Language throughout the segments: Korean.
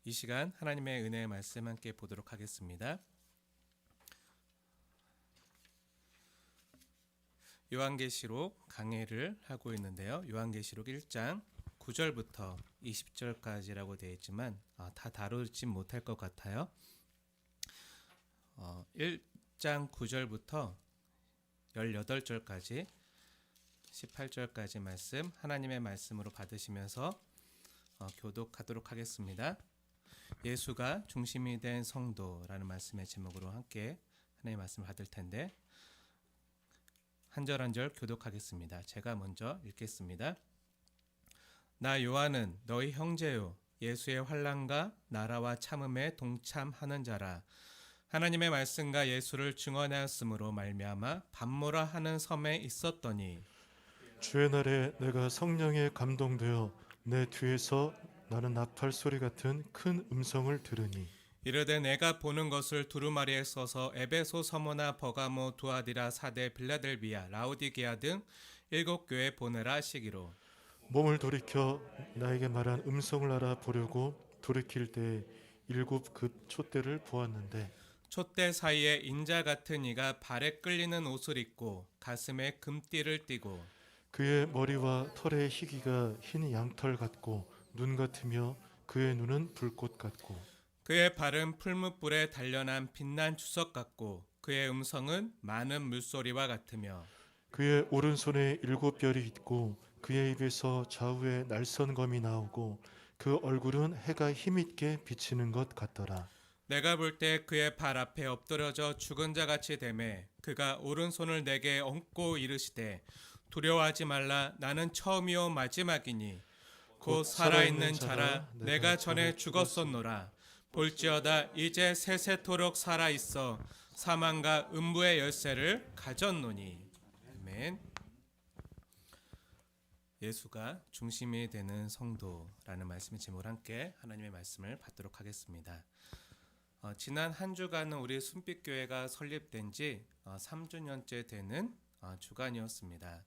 이 시간 하나님의 은혜의 말씀 함께 보도록 하겠습니다. 요한계시록 강해를 하고 있는데요. 요한계시록 1장 9절부터 20절까지라고 되어 있지만 다 다루지 못할 것 같아요. 1장 9절부터 18절까지 18절까지 말씀 하나님의 말씀으로 받으시면서 교독하도록 하겠습니다. 예수가 중심이 된 성도라는 말씀의 제목으로 함께 하나님의 말씀을 받을 텐데 한 절 한 절 교독하겠습니다. 제가 먼저 읽겠습니다. 나 요한은 너희 형제요 예수의 환난과 나라와 참음에 동참하는 자라. 하나님의 말씀과 예수를 증언하였으므로 말미암아 밤모라 하는 섬에 있었더니 주의 날에 내가 성령에 감동되어 내 뒤에서 나는 나팔 소리 같은 큰 음성을 들으니 이르되 내가 보는 것을 두루마리에 써서 에베소, 서모나, 버가모, 두아디라, 사데, 빌라델비아, 라우디게아 등 7교회 보내라 하시기로. 몸을 돌이켜 나에게 말한 음성을 알아보려고 돌이킬 때 7급 촛대를 보았는데 촛대 사이에 인자 같은 이가 발에 끌리는 옷을 입고 가슴에 금띠를 띠고 그의 머리와 털의 희기가 흰 양털 같고 눈 같으며 그의 눈은 불꽃 같고 그의 발은 풀무불에 단련한 빛난 주석 같고 그의 음성은 많은 물소리와 같으며 그의 오른손에 7별이 있고 그의 입에서 좌우에 날선검이 나오고 그 얼굴은 해가 힘있게 비치는 것 같더라. 내가 볼 때 그의 발 앞에 엎드려져 죽은 자 같이 되매 그가 오른손을 내게 얹고 이르시되 두려워하지 말라. 나는 처음이요 마지막이니 곧 살아있는 자라. 내가 전에 죽었었노라. 볼지어다 이제 세세토록 살아있어 사망과 음부의 열쇠를 가졌노니. 아멘. 예수가 중심이 되는 성도라는 말씀의 제목을 함께 하나님의 말씀을 받도록 하겠습니다. 지난 한 주간은 우리 순빛교회가 설립된 지 3주년째 되는 주간이었습니다.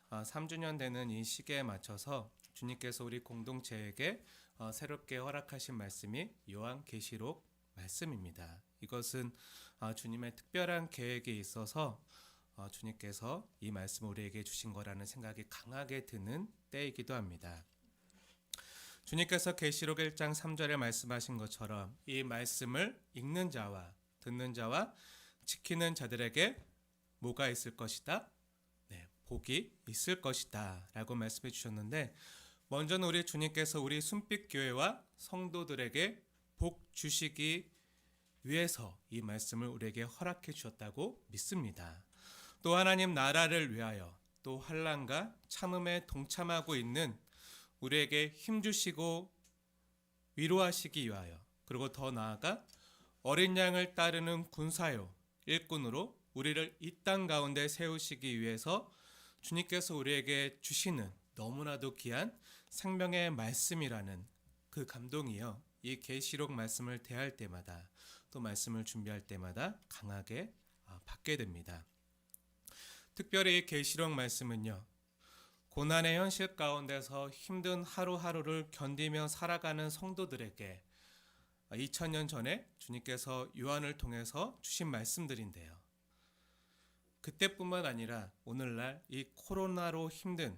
3주년 되는 이 시기에 맞춰서 주님께서 우리 공동체에게 새롭게 허락하신 말씀이 요한계시록 말씀입니다. 이것은 주님의 특별한 계획에 있어서 주님께서 이 말씀을 우리에게 주신 거라는 생각이 강하게 드는 때이기도 합니다. 주님께서 계시록 1장 3절에 말씀하신 것처럼 이 말씀을 읽는 자와 듣는 자와 지키는 자들에게 뭐가 있을 것이다? 네, 복이 있을 것이다 라고 말씀해 주셨는데 먼저는 우리 주님께서 우리 순빛교회와 성도들에게 복 주시기 위해서 이 말씀을 우리에게 허락해 주셨다고 믿습니다. 또 하나님 나라를 위하여 또 환난과 참음에 동참하고 있는 우리에게 힘주시고 위로하시기 위하여 그리고 더 나아가 어린 양을 따르는 군사요 일꾼으로 우리를 이 땅 가운데 세우시기 위해서 주님께서 우리에게 주시는 너무나도 귀한 생명의 말씀이라는 그 감동이요. 이 계시록 말씀을 대할 때마다 또 말씀을 준비할 때마다 강하게 받게 됩니다. 특별히 이 계시록 말씀은요. 고난의 현실 가운데서 힘든 하루하루를 견디며 살아가는 성도들에게 2000년 전에 주님께서 요한을 통해서 주신 말씀들인데요. 그때뿐만 아니라 오늘날 이 코로나로 힘든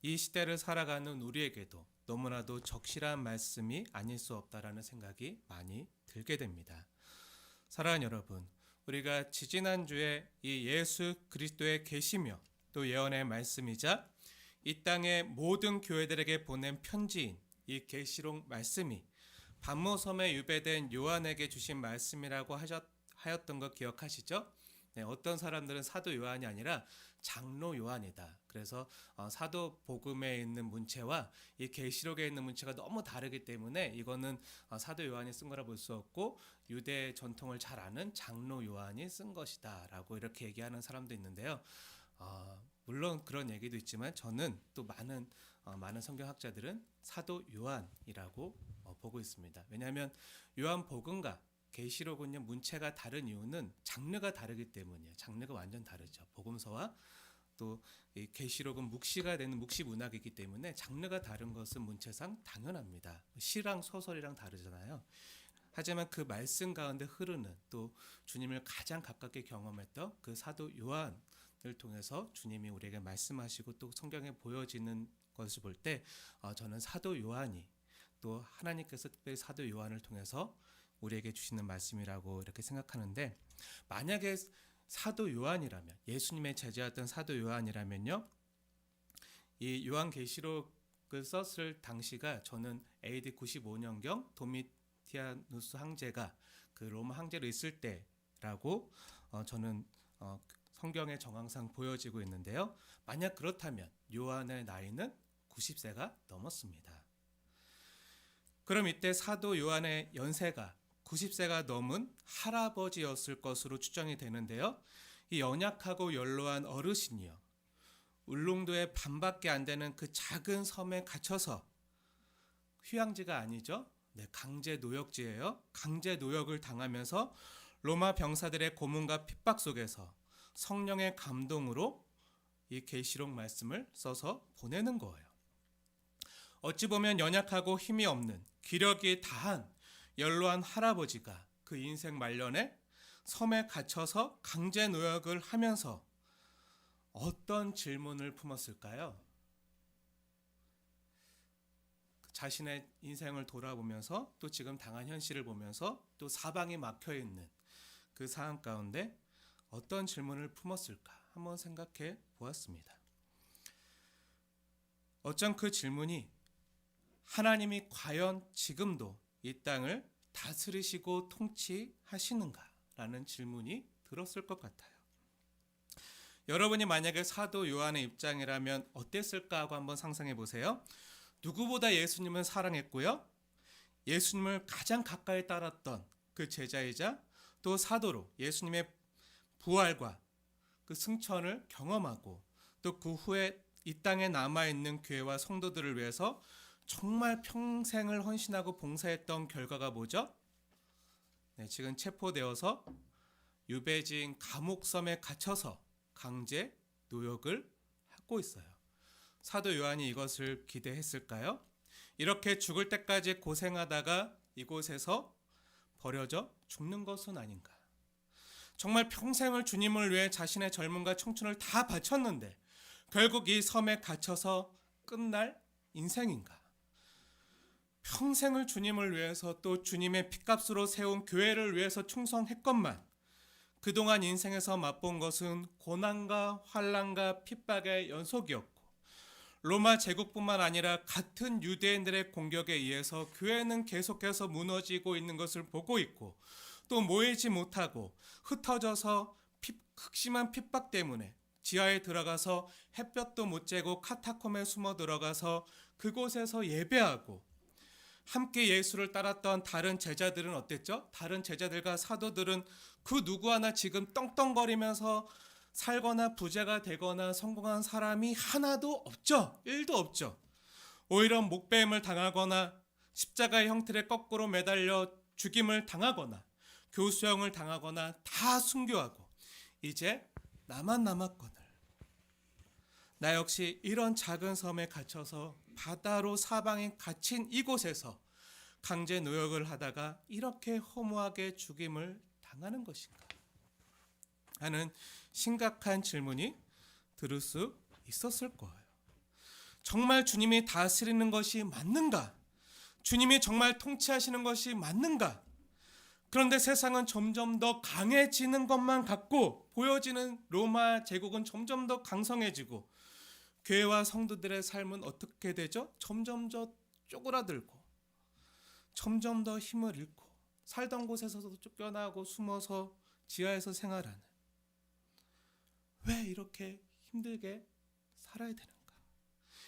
이 시대를 살아가는 우리에게도 너무나도 적실한 말씀이 아닐 수 없다라는 생각이 많이 들게 됩니다. 사랑하는 여러분, 우리가 지지난주에 이 예수 그리스도의 계시며 또 예언의 말씀이자 이 땅의 모든 교회들에게 보낸 편지인 이 계시록 말씀이 밤모섬에 유배된 요한에게 주신 말씀이라고 하였던 거 기억하시죠? 네, 어떤 사람들은 사도 요한이 아니라 장로 요한이다. 그래서 사도 복음에 있는 문체와 이 계시록에 있는 문체가 너무 다르기 때문에 이거는 사도 요한이 쓴 거라 볼 수 없고 유대 전통을 잘 아는 장로 요한이 쓴 것이다라고 이렇게 얘기하는 사람도 있는데요. 물론 그런 얘기도 있지만 저는 또 많은 성경학자들은 사도 요한이라고 보고 있습니다. 왜냐하면 요한 복음과 계시록은요 문체가 다른 이유는 장르가 다르기 때문이에요. 장르가 완전 다르죠. 복음서와 또 이 계시록은 묵시가 되는 묵시 문학이기 때문에 장르가 다른 것은 문체상 당연합니다. 시랑 소설이랑 다르잖아요. 하지만 그 말씀 가운데 흐르는 또 주님을 가장 가깝게 경험했던 그 사도 요한을 통해서 주님이 우리에게 말씀하시고 또 성경에 보여지는 것을 볼 때 저는 사도 요한이 또 하나님께서 특별히 사도 요한을 통해서 우리에게 주시는 말씀이라고 이렇게 생각하는데, 만약에 사도 요한이라면, 예수님의 제자였던 사도 요한이라면요, 이 요한계시록을 썼을 당시가 저는 AD 95년경 도미티아누스 황제가 그 로마 황제로 있을 때라고 저는 성경의 정황상 보여지고 있는데요. 만약 그렇다면 요한의 나이는 90세가 넘었습니다. 그럼 이때 사도 요한의 연세가 90세가 넘은 할아버지였을 것으로 추정이 되는데요. 이 연약하고 연로한 어르신이요, 울릉도의 반밖에 안 되는 그 작은 섬에 갇혀서, 휴양지가 아니죠. 네, 강제 노역지예요. 강제 노역을 당하면서 로마 병사들의 고문과 핍박 속에서 성령의 감동으로 이 계시록 말씀을 써서 보내는 거예요. 어찌 보면 연약하고 힘이 없는, 기력이 다한 연로한 할아버지가 그 인생 말년에 섬에 갇혀서 강제 노역을 하면서 어떤 질문을 품었을까요? 자신의 인생을 돌아보면서 또 지금 당한 현실을 보면서 또 사방이 막혀 있는 그 상황 가운데 어떤 질문을 품었을까 한번 생각해 보았습니다. 어쩜 그 질문이 하나님이 과연 지금도 이 땅을 다스리시고 통치하시는가라는 질문이 들었을 것 같아요. 여러분이 만약에 사도 요한의 입장이라면 어땠을까 하고 한번 상상해 보세요. 누구보다 예수님을 사랑했고요, 예수님을 가장 가까이 따랐던 그 제자이자 또 사도로 예수님의 부활과 그 승천을 경험하고 또 그 후에 이 땅에 남아있는 교회와 성도들을 위해서 정말 평생을 헌신하고 봉사했던 결과가 뭐죠? 네, 지금 체포되어서 유배지인 감옥섬에 갇혀서 강제 노역을 하고 있어요. 사도 요한이 이것을 기대했을까요? 이렇게 죽을 때까지 고생하다가 이곳에서 버려져 죽는 것은 아닌가? 정말 평생을 주님을 위해 자신의 젊음과 청춘을 다 바쳤는데 결국 이 섬에 갇혀서 끝날 인생인가? 평생을 주님을 위해서 또 주님의 피값으로 세운 교회를 위해서 충성했건만 그동안 인생에서 맛본 것은 고난과 환난과 핍박의 연속이었고, 로마 제국뿐만 아니라 같은 유대인들의 공격에 의해서 교회는 계속해서 무너지고 있는 것을 보고 있고, 또 모이지 못하고 흩어져서 극심한 핍박 때문에 지하에 들어가서 햇볕도 못 쬐고 카타콤에 숨어 들어가서 그곳에서 예배하고, 함께 예수를 따랐던 다른 제자들은 어땠죠? 다른 제자들과 사도들은 그 누구 하나 지금 떵떵거리면서 살거나 부자가 되거나 성공한 사람이 하나도 없죠. 1도 없죠. 오히려 목배임을 당하거나 십자가의 형틀에 거꾸로 매달려 죽임을 당하거나 교수형을 당하거나 다 순교하고 이제 나만 남았거늘. 나 역시 이런 작은 섬에 갇혀서 바다로 사방에 갇힌 이곳에서 강제 노역을 하다가 이렇게 허무하게 죽임을 당하는 것인가 하는 심각한 질문이 들을 수 있었을 거예요. 정말 주님이 다스리는 것이 맞는가? 주님이 정말 통치하시는 것이 맞는가? 그런데 세상은 점점 더 강해지는 것만 같고 보여지는 로마 제국은 점점 더 강성해지고 교회와 성도들의 삶은 어떻게 되죠? 점점 더 쪼그라들고 점점 더 힘을 잃고 살던 곳에서도 쫓겨나고 숨어서 지하에서 생활하는, 왜 이렇게 힘들게 살아야 되는가?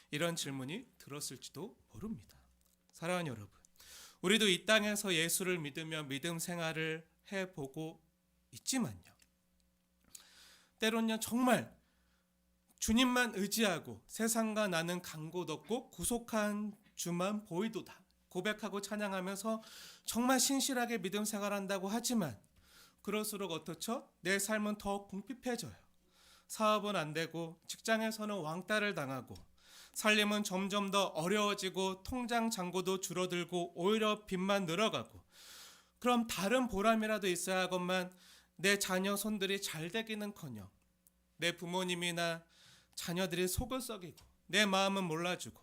이런 질문이 들었을지도 모릅니다. 사랑하는 여러분, 우리도 이 땅에서 예수를 믿으며 믿음 생활을 해보고 있지만요, 때론요 정말 주님만 의지하고 세상과 나는 간 곳 없고 구속한 주만 보이도다 고백하고 찬양하면서 정말 신실하게 믿음 생활한다고 하지만 그럴수록 어떻죠? 내 삶은 더 궁핍해져요. 사업은 안 되고 직장에서는 왕따를 당하고 살림은 점점 더 어려워지고 통장 잔고도 줄어들고 오히려 빚만 늘어가고 그럼 다른 보람이라도 있어야 하건만 내 자녀 손들이 잘 되기는커녕 내 부모님이나 자녀들이 속을 썩이고 내 마음은 몰라주고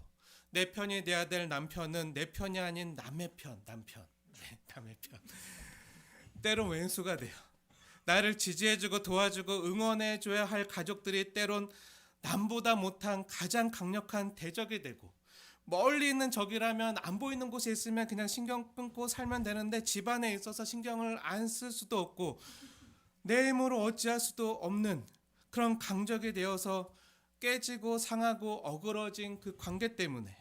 내 편이 돼야 될 남편은 내 편이 아닌 남의 편, 남의 편. 때론 왼수가 돼요. 나를 지지해주고 도와주고 응원해줘야 할 가족들이 때론 남보다 못한 가장 강력한 대적이 되고 멀리 있는 적이라면 안 보이는 곳에 있으면 그냥 신경 끊고 살면 되는데 집안에 있어서 신경을 안 쓸 수도 없고 내 힘으로 어찌할 수도 없는 그런 강적이 되어서 깨지고 상하고 어그러진 그 관계 때문에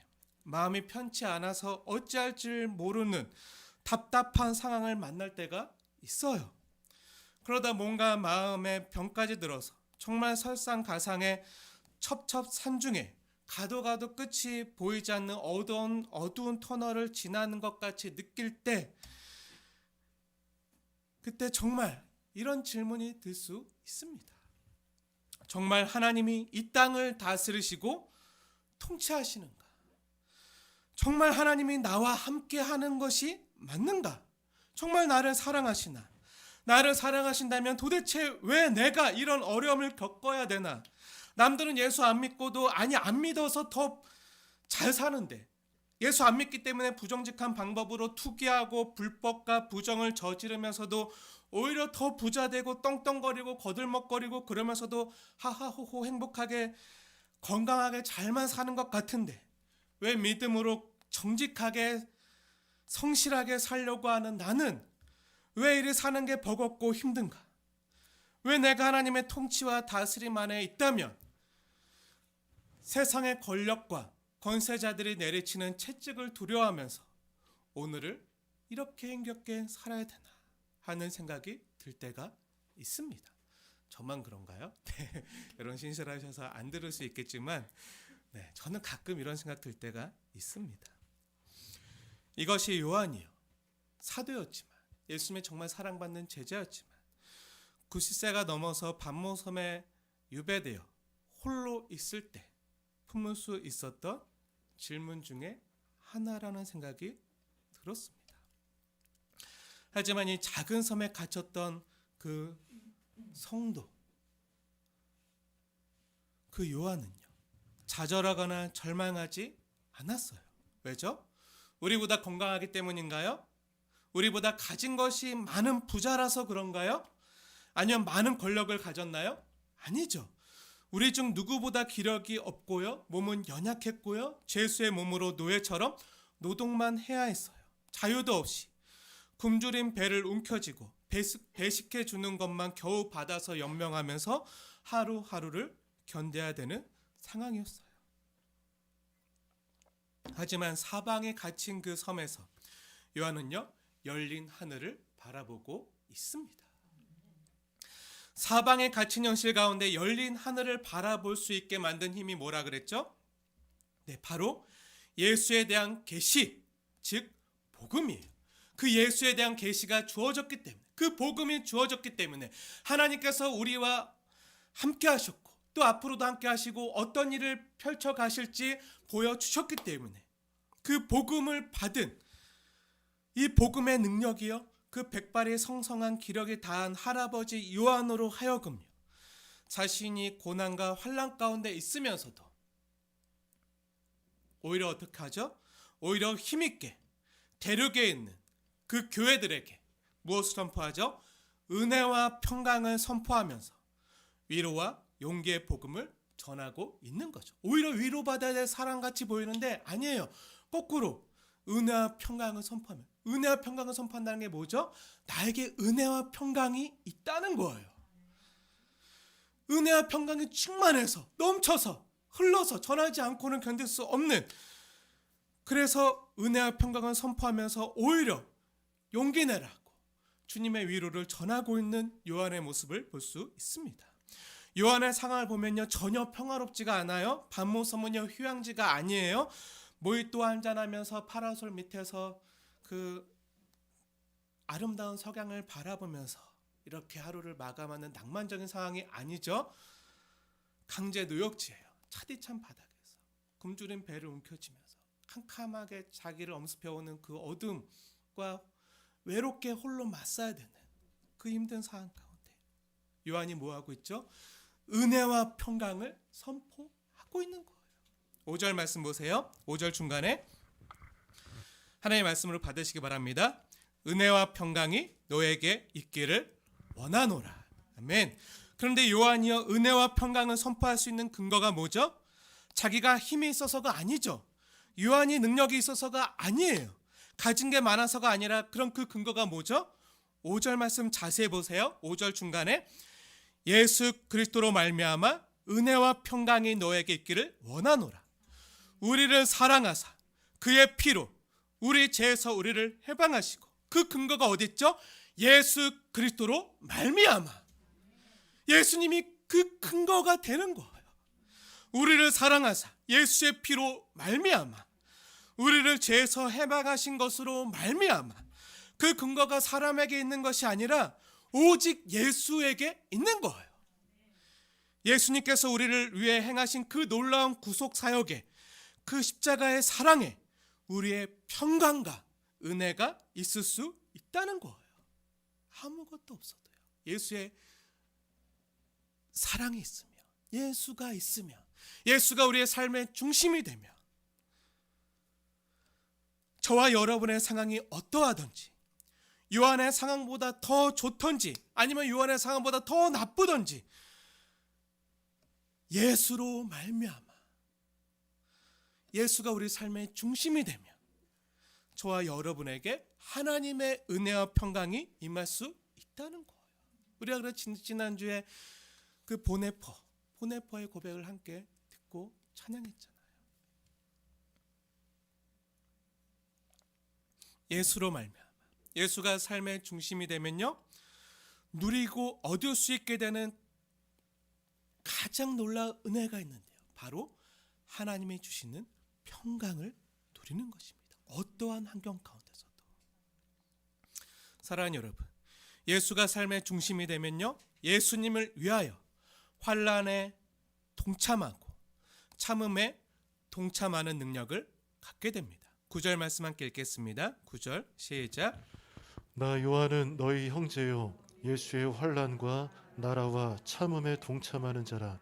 마음이 편치 않아서 어찌할 줄 모르는 답답한 상황을 만날 때가 있어요. 그러다 뭔가 마음에 병까지 들어서 정말 설상가상의 첩첩산중에 가도 가도 끝이 보이지 않는 어두운 터널을 지나는 것 같이 느낄 때 그때 정말 이런 질문이 들 수 있습니다. 정말 하나님이 이 땅을 다스리시고 통치하시는가? 정말 하나님이 나와 함께 하는 것이 맞는가? 정말 나를 사랑하시나? 나를 사랑하신다면 도대체 왜 내가 이런 어려움을 겪어야 되나? 남들은 예수 안 믿고도 안 믿어서 더 잘 사는데 예수 안 믿기 때문에 부정직한 방법으로 투기하고 불법과 부정을 저지르면서도 오히려 더 부자되고 떵떵거리고 거들먹거리고 그러면서도 하하호호 행복하게 건강하게 잘만 사는 것 같은데 왜 믿음으로 정직하게 성실하게 살려고 하는 나는 왜 이리 사는 게 버겁고 힘든가? 왜 내가 하나님의 통치와 다스림 안에 있다면 세상의 권력과 권세자들이 내리치는 채찍을 두려워하면서 오늘을 이렇게 힘겹게 살아야 되나 하는 생각이 들 때가 있습니다. 저만 그런가요? 네, 여러분 신실하셔서 안 들을 수 있겠지만 저는 가끔 이런 생각 들 때가 있습니다. 이것이 요한이요. 사도였지만 예수님의 정말 사랑받는 제자였지만 90세가 넘어서 반모섬에 유배되어 홀로 있을 때 품을 수 있었던 질문 중에 하나라는 생각이 들었습니다. 하지만 이 작은 섬에 갇혔던 그 성도, 그 요한은요, 좌절하거나 절망하지 않았어요. 왜죠? 우리보다 건강하기 때문인가요? 우리보다 가진 것이 많은 부자라서 그런가요? 아니면 많은 권력을 가졌나요? 아니죠. 우리 중 누구보다 기력이 없고요. 몸은 연약했고요. 죄수의 몸으로 노예처럼 노동만 해야 했어요. 자유도 없이 굶주린 배를 움켜쥐고 배식해 주는 것만 겨우 받아서 연명하면서 하루하루를 견뎌야 되는 상황이었어요. 하지만 사방에 갇힌 그 섬에서 요한은요, 열린 하늘을 바라보고 있습니다. 사방에 갇힌 현실 가운데 열린 하늘을 바라볼 수 있게 만든 힘이 뭐라 그랬죠? 네, 바로 예수에 대한 계시, 즉 복음이에요. 그 예수에 대한 계시가 주어졌기 때문에, 그 복음이 주어졌기 때문에 하나님께서 우리와 함께 하셨고 또 앞으로도 함께 하시고 어떤 일을 펼쳐 가실지 보여주셨기 때문에 그 복음을 받은 이 복음의 능력이요, 그 백발의 성성한 기력이 다한 할아버지 요한으로 하여금요, 자신이 고난과 환난 가운데 있으면서도 오히려 어떻게 하죠? 오히려 힘있게 대륙에 있는 그 교회들에게 무엇을 선포하죠? 은혜와 평강을 선포하면서 위로와 용기의 복음을 전하고 있는 거죠. 오히려 위로받아야 될 사람같이 보이는데 아니에요. 거꾸로 은혜와 평강을 선포하면, 은혜와 평강을 선포한다는 게 뭐죠? 나에게 은혜와 평강이 있다는 거예요. 은혜와 평강이 충만해서 넘쳐서 흘러서 전하지 않고는 견딜 수 없는, 그래서 은혜와 평강을 선포하면서 오히려 용기 내라고 주님의 위로를 전하고 있는 요한의 모습을 볼 수 있습니다. 요한의 상황을 보면요, 전혀 평화롭지가 않아요. 반모섬은요, 휴양지가 아니에요. 모히또 한잔하면서 파라솔 밑에서 그 아름다운 석양을 바라보면서 이렇게 하루를 마감하는 낭만적인 상황이 아니죠. 강제 노역지예요. 차디찬 바닥에서 굶주린 배를 움켜쥐면서 캄캄하게 자기를 엄습해오는 그 어둠과 외롭게 홀로 맞서야 되는 그 힘든 상황 가운데 요한이 뭐하고 있죠? 은혜와 평강을 선포하고 있는 거예요. 5절 말씀 보세요. 5절 중간에 하나님의 말씀으로 받으시기 바랍니다. 은혜와 평강이 너에게 있기를 원하노라. 아멘. 그런데 요한이요, 은혜와 평강을 선포할 수 있는 근거가 뭐죠? 자기가 힘이 있어서가 아니죠. 요한이 능력이 있어서가 아니에요. 가진 게 많아서가 아니라 그럼 그 근거가 뭐죠? 5절 말씀 자세히 보세요. 5절 중간에 예수 그리스도로 말미암아 은혜와 평강이 너에게 있기를 원하노라. 우리를 사랑하사 그의 피로 우리 죄에서 우리를 해방하시고, 그 근거가 어디 있죠? 예수 그리스도로 말미암아. 예수님이 그 근거가 되는 거예요. 우리를 사랑하사 예수의 피로 말미암아 우리를 죄에서 해방하신 것으로 말미암아. 그 근거가 사람에게 있는 것이 아니라 오직 예수에게 있는 거예요. 예수님께서 우리를 위해 행하신 그 놀라운 구속 사역에, 그 십자가의 사랑에 우리의 평강과 은혜가 있을 수 있다는 거예요. 아무것도 없어도요. 예수의 사랑이 있으며, 예수가 있으며, 예수가 우리의 삶의 중심이 되며, 저와 여러분의 상황이 어떠하든지, 요한의 상황보다 더 좋던지 아니면 요한의 상황보다 더 나쁘던지, 예수로 말미암아 예수가 우리 삶의 중심이 되며 저와 여러분에게 하나님의 은혜와 평강이 임할 수 있다는 거예요. 우리가 그래 지난주에 그 보네퍼의 고백을 함께 듣고 찬양했잖아요. 예수로 말미암아 예수가 삶의 중심이 되면요, 누리고 얻을 수 있게 되는 가장 놀라운 은혜가 있는데요, 바로 하나님이 주시는 평강을 누리는 것입니다. 어떠한 환경 가운데서도. 사랑하는 여러분, 예수가 삶의 중심이 되면요, 예수님을 위하여 환난에 동참하고 참음에 동참하는 능력을 갖게 됩니다. 9절 말씀 함께 읽겠습니다. 9절 시작. 나 요한은 너희 형제요 예수의 환난과 나라와 참음에 동참하는 자라.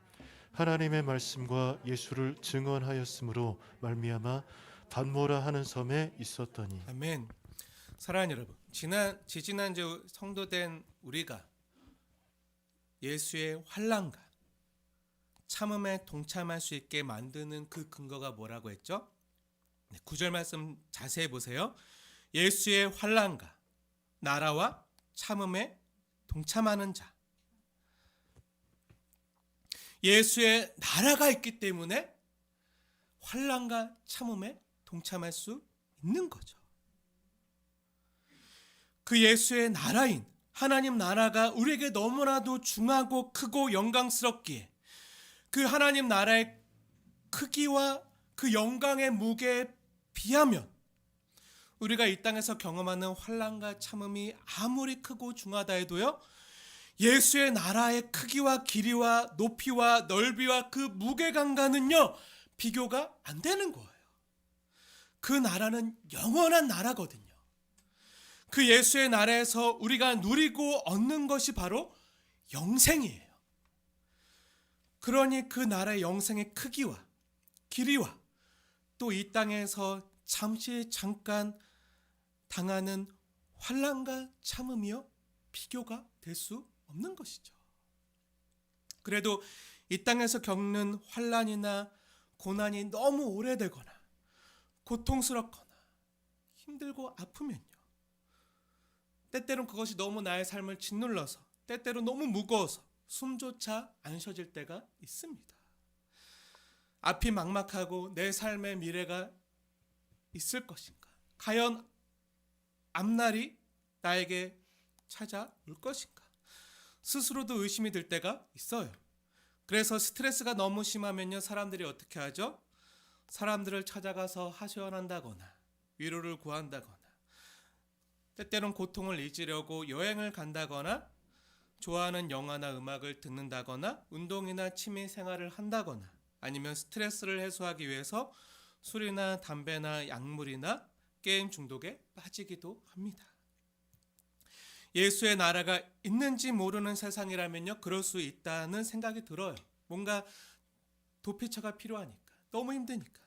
하나님의 말씀과 예수를 증언하였으므로 말미암아 받모라 하는 섬에 있었더니. 아멘. 사랑하는 여러분, 지지난주 성도된 우리가 예수의 환난과 참음에 동참할 수 있게 만드는 그 근거가 뭐라고 했죠? 9절 말씀 자세히 보세요. 예수의 환난과 나라와 참음에 동참하는 자. 예수의 나라가 있기 때문에 환난과 참음에 동참할 수 있는 거죠. 그 예수의 나라인 하나님 나라가 우리에게 너무나도 중하고 크고 영광스럽기에 그 하나님 나라의 크기와 그 영광의 무게에 비하면 우리가 이 땅에서 경험하는 환난과 참음이 아무리 크고 중하다 해도요, 예수의 나라의 크기와 길이와 높이와 넓이와 그 무게감과는요 비교가 안 되는 거예요. 그 나라는 영원한 나라거든요. 그 예수의 나라에서 우리가 누리고 얻는 것이 바로 영생이에요. 그러니 그 나라의 영생의 크기와 길이와 또 이 땅에서 잠깐 당하는 환난과 참음이요 비교가 될 수 없는 것이죠. 그래도 이 땅에서 겪는 환난이나 고난이 너무 오래되거나 고통스럽거나 힘들고 아프면요, 때때로는 그것이 너무 나의 삶을 짓눌러서 때때로 너무 무거워서 숨조차 안 쉬어질 때가 있습니다. 앞이 막막하고 내 삶의 미래가 있을 것인가? 과연 앞날이 나에게 찾아올 것인가? 스스로도 의심이 들 때가 있어요. 그래서 스트레스가 너무 심하면요, 사람들이 어떻게 하죠? 사람들을 찾아가서 하소연한다거나 위로를 구한다거나 때때론 고통을 잊으려고 여행을 간다거나 좋아하는 영화나 음악을 듣는다거나 운동이나 취미 생활을 한다거나 아니면 스트레스를 해소하기 위해서 술이나 담배나 약물이나 게임 중독에 빠지기도 합니다. 예수의 나라가 있는지 모르는 세상이라면요, 그럴 수 있다는 생각이 들어요. 뭔가 도피처가 필요하니까, 너무 힘드니까.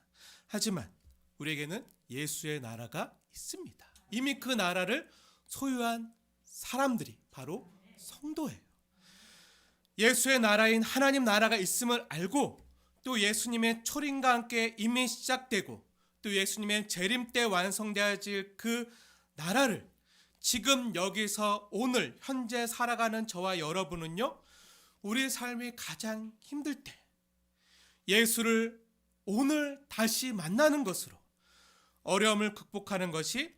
하지만 우리에게는 예수의 나라가 있습니다. 이미 그 나라를 소유한 사람들이 바로 성도예요. 예수의 나라인 하나님 나라가 있음을 알고 또 예수님의 초림과 함께 이미 시작되고 또 예수님의 재림 때 완성되어질 그 나라를 지금 여기서 오늘 현재 살아가는 저와 여러분은요, 우리 삶이 가장 힘들 때 예수를 오늘 다시 만나는 것으로 어려움을 극복하는 것이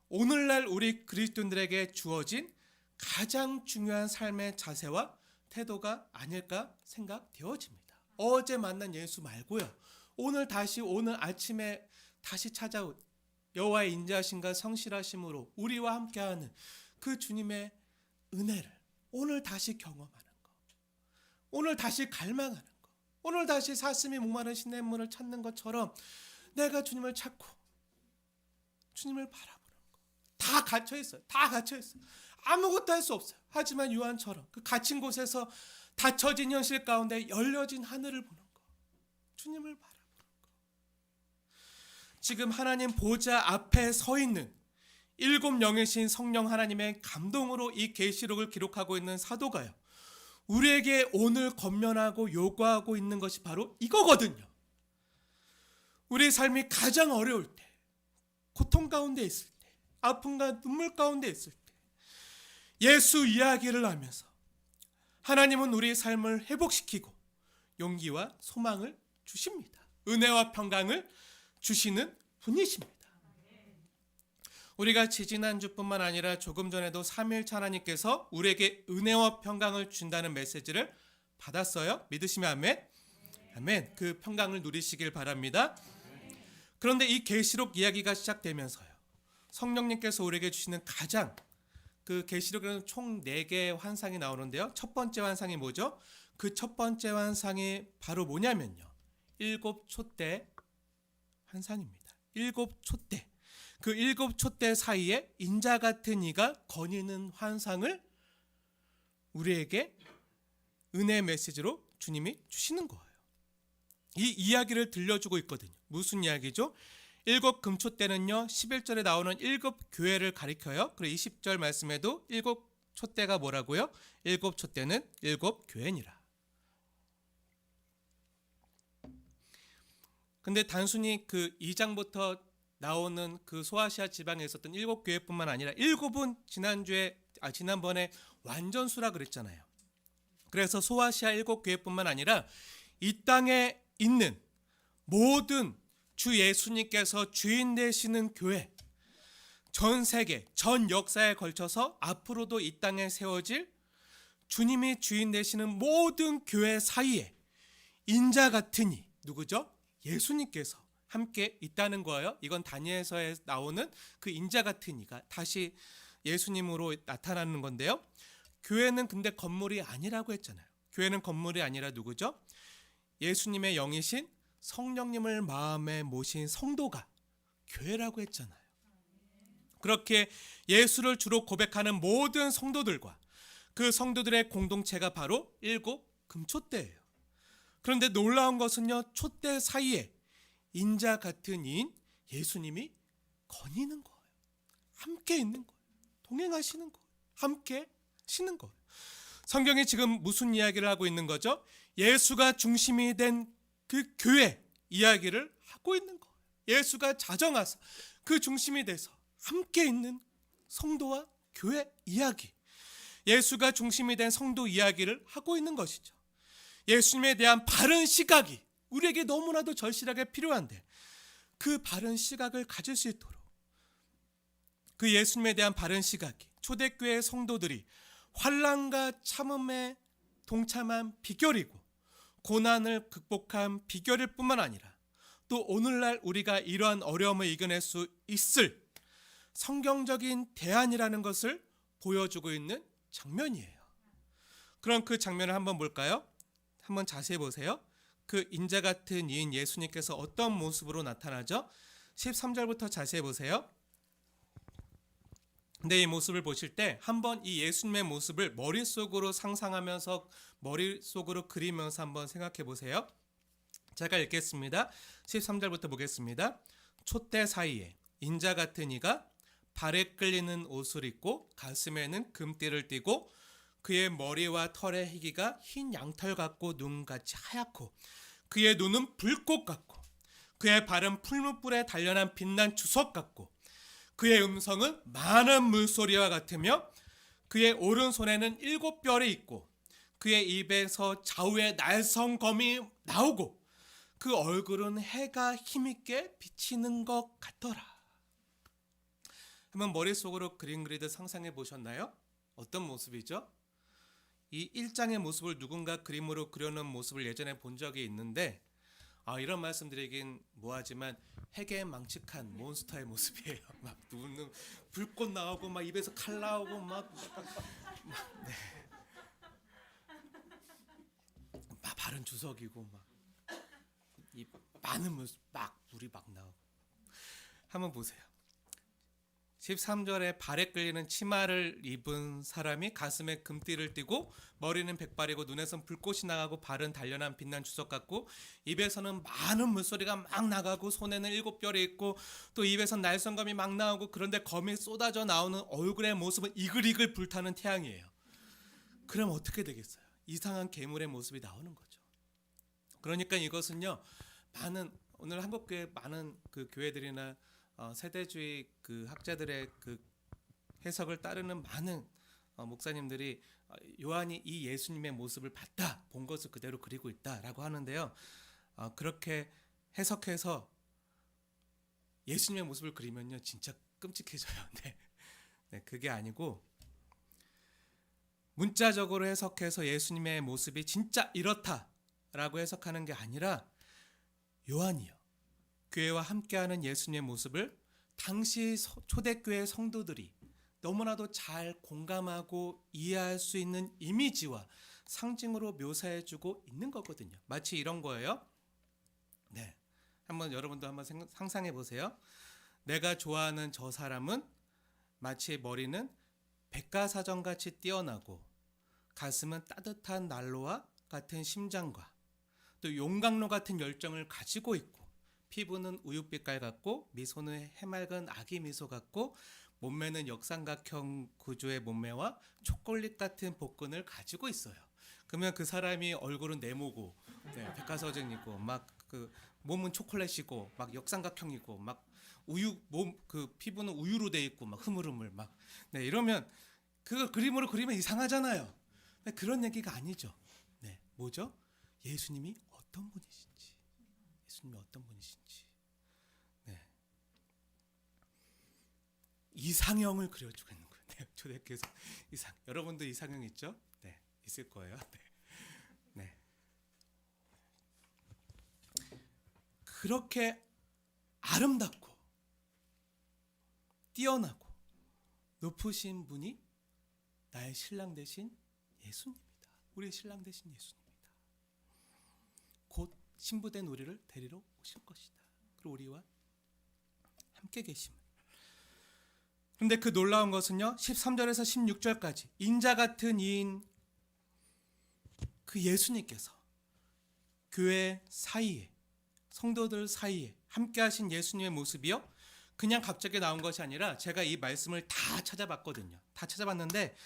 오늘날 우리 그리스도인들에게 주어진 가장 중요한 삶의 자세와 태도가 아닐까 생각되어집니다. 어제 만난 예수 말고요, 오늘 아침에 다시 찾아온 여호와의 인자하심과 성실하심으로 우리와 함께하는 그 주님의 은혜를 오늘 다시 경험하는 것, 오늘 다시 갈망하는 것, 오늘 다시 사슴이 목마른 시냇물을 찾는 것처럼 내가 주님을 찾고 주님을 바라보는 것. 다 갇혀있어요. 다 갇혀있어요. 아무것도 할 수 없어요. 하지만 요한처럼 그 갇힌 곳에서 닫혀진 현실 가운데 열려진 하늘을 보는 것, 주님을 바라보는 것. 지금 하나님 보좌 앞에 서 있는 7영이신 성령 하나님의 감동으로 이 계시록을 기록하고 있는 사도가요, 우리에게 오늘 권면하고 요구하고 있는 것이 바로 이거거든요. 우리 삶이 가장 어려울 때, 고통 가운데 있을 때, 아픔과 눈물 가운데 있을 때 예수 이야기를 하면서 하나님은 우리의 삶을 회복시키고 용기와 소망을 주십니다. 은혜와 평강을 주시는 분이십니다. 우리가 지지난주뿐만 아니라 조금 전에도 삼위일체 하나님께서 우리에게 은혜와 평강을 준다는 메시지를 받았어요. 믿으시면 아멘. 아멘. 그 평강을 누리시길 바랍니다. 그런데 이 계시록 이야기가 시작되면서요, 성령님께서 우리에게 주시는 가장 그 계시록에는 총 4개의 환상이 나오는데요. 첫 번째 환상이 뭐죠? 그 첫 번째 환상이 바로 뭐냐면요, 7촛대 환상입니다. 7촛대. 그 7촛대 사이에 인자 같은 이가 거니는 환상을 우리에게 은혜 메시지로 주님이 주시는 거예요. 이 이야기를 들려주고 있거든요. 무슨 이야기죠? 7금촛대는요 11절에 나오는 7교회를 가리켜요. 그리고 20절 말씀에도 7촛대가 뭐라고요? 7촛대는 7교회니라. 근데 단순히 그 2장부터 나오는 그 소아시아 지방에 있었던 7교회뿐만 아니라 7은 지난번에 완전수라 그랬잖아요. 그래서 소아시아 7교회뿐만 아니라 이 땅에 있는 모든 주 예수님께서 주인 되시는 교회, 전 세계, 전 역사에 걸쳐서 앞으로도 이 땅에 세워질 주님이 주인 되시는 모든 교회 사이에 인자 같은 이, 누구죠? 예수님께서 함께 있다는 거예요. 이건 다니엘서에 나오는 그 인자 같은 이가 다시 예수님으로 나타나는 건데요. 교회는 근데 건물이 아니라고 했잖아요. 교회는 건물이 아니라 누구죠? 예수님의 영이신 성령님을 마음에 모신 성도가 교회라고 했잖아요. 그렇게 예수를 주로 고백하는 모든 성도들과 그 성도들의 공동체가 바로 7금촛대예요. 그런데 놀라운 것은요, 촛대 사이에 인자 같은 이인 예수님이 거니는 거예요. 함께 있는 거예요. 동행하시는 거예요. 함께 하시는 거예요. 성경이 지금 무슨 이야기를 하고 있는 거죠? 예수가 중심이 된 그 교회 이야기를 하고 있는 거예요. 예수가 자정하사 그 중심이 돼서 함께 있는 성도와 교회 이야기, 예수가 중심이 된 성도 이야기를 하고 있는 것이죠. 예수님에 대한 바른 시각이 우리에게 너무나도 절실하게 필요한데 그 바른 시각을 가질 수 있도록 그 예수님에 대한 바른 시각이 초대교회 성도들이 환난과 참음에 동참한 비결이고 고난을 극복한 비결일 뿐만 아니라 또 오늘날 우리가 이러한 어려움을 이겨낼 수 있을 성경적인 대안이라는 것을 보여주고 있는 장면이에요. 그럼 그 장면을 한번 볼까요? 한번 자세히 보세요. 그 인자 같은 이인 예수님께서 어떤 모습으로 나타나죠? 13절부터 자세히 보세요. 근데 이 모습을 보실 때 한번 이 예수님의 모습을 머릿속으로 상상하면서 머릿속으로 그리면서 한번 생각해 보세요. 제가 읽겠습니다. 13절부터 보겠습니다. 촛대 사이에 인자 같은 이가 발에 끌리는 옷을 입고 가슴에는 금띠를 띠고 그의 머리와 털의 희기가 흰 양털 같고 눈같이 하얗고 그의 눈은 불꽃 같고 그의 발은 풀무불에 단련한 빛난 주석 같고 그의 음성은 많은 물소리와 같으며 그의 오른손에는 7뼈이 있고 그의 입에서 좌우에 날성검이 나오고 그 얼굴은 해가 힘있게 비치는 것 같더라. 한번 머릿속으로 그림 그리듯 상상해 보셨나요? 어떤 모습이죠? 이 1장의 모습을 누군가 그림으로 그려놓은 모습을 예전에 본 적이 있는데 이런 말씀드리긴 뭐하지만 핵에 망측한 몬스터의 모습이에요. 막 눈은 불꽃 나오고 막 입에서 칼 나오고 막 발은 주석이고 막 이 많은 막 물이 막 나오고. 한번 보세요. 13절에 발에 끌리는 치마를 입은 사람이 가슴에 금띠를 띠고 머리는 백발이고 눈에선 불꽃이 나가고 발은 단련한 빛난 주석 같고 입에서는 많은 물소리가 막 나가고 손에는 7뼈이 있고 또 입에선 날성검이 막 나오고 그런데 검이 쏟아져 나오는 얼굴의 모습은 이글이글 불타는 태양이에요. 그럼 어떻게 되겠어요? 이상한 괴물의 모습이 나오는 거죠. 그러니까 이것은요, 오늘 한국교회 많은 그 교회들이나 세대주의 그 학자들의 그 해석을 따르는 많은 목사님들이 요한이 이 예수님의 모습을 봤다, 본 것을 그대로 그리고 있다라고 하는데요. 그렇게 해석해서 예수님의 모습을 그리면요, 진짜 끔찍해져요. 네, 그게 아니고 문자적으로 해석해서 예수님의 모습이 진짜 이렇다라고 해석하는 게 아니라 요한이요, 교회와 함께하는 예수님의 모습을 당시 초대교회 성도들이 너무나도 잘 공감하고 이해할 수 있는 이미지와 상징으로 묘사해주고 있는 거거든요. 마치 이런 거예요. 네, 한번 여러분도 한번 상상해 보세요. 내가 좋아하는 저 사람은 마치 머리는 백과사전같이 뛰어나고 가슴은 따뜻한 난로와 같은 심장과 또 용광로 같은 열정을 가지고 있고 피부는 우윳빛깔 같고 미소는 해맑은 아기 미소 같고 몸매는 역삼각형 구조의 몸매와 초콜릿 같은 복근을 가지고 있어요. 그러면 그 사람이 얼굴은 네모고 백과사전이고 막 그 몸은 초콜릿이고 막 역삼각형이고 막 그 피부는 우유로 돼 있고 막 흐물흐물 막 이러면 그걸 그림으로 그리면 이상하잖아요. 그런 얘기가 아니죠. 뭐죠? 예수님이 어떤 분이신지. 이상형을 그려주고 있는 거예요. 초대교회에서 여러분도 이상형 있죠? 네, 있을 거예요. 네. 그렇게 아름답고 뛰어나고 높으신 분이 나의 신랑 되신 예수님입니다. 우리의 신랑 되신 예수님입니다. 곧 신부된 우리를 데리러 오실 것이다. 그리고 우리와 함께 계심을. 그런데 그 놀라운 것은요, 13절에서 16절까지 인자 같은 이인 그 예수님께서 교회 사이에, 성도들 사이에 함께 하신 예수님의 모습이요, 그냥 갑자기 나온 것이 아니라 제가 이 말씀을 다 찾아봤거든요. 다 찾아봤는데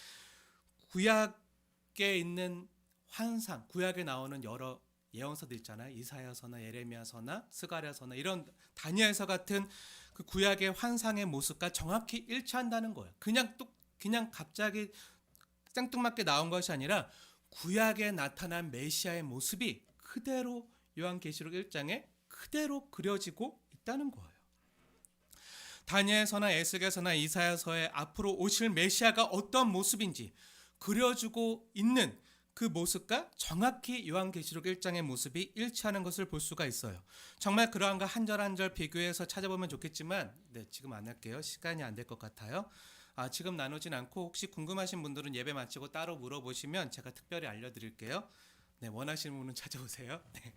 구약에 있는 환상, 구약에 나오는 여러 예언서들 있잖아요. 이사야서나 예레미야서나 스가랴서나 이런 다니엘서 같은 그 구약의 환상의 모습과 정확히 일치한다는 거예요. 그냥 갑자기 생뚱맞게 나온 것이 아니라 구약에 나타난 메시아의 모습이 그대로 요한계시록 1장에 그대로 그려지고 있다는 거예요. 다니엘서나 에스겔서나 이사야서에 앞으로 오실 메시아가 어떤 모습인지 그려주고 있는 그 모습과 정확히 요한계시록 1장의 모습이 일치하는 것을 볼 수가 있어요. 정말 그러한가 한 절 한 절 비교해서 찾아보면 좋겠지만 지금 안 할게요. 시간이 안 될 것 같아요. 지금 나누진 않고 혹시 궁금하신 분들은 예배 마치고 따로 물어보시면 제가 특별히 알려드릴게요. 네, 원하시는 분은 찾아오세요. 네.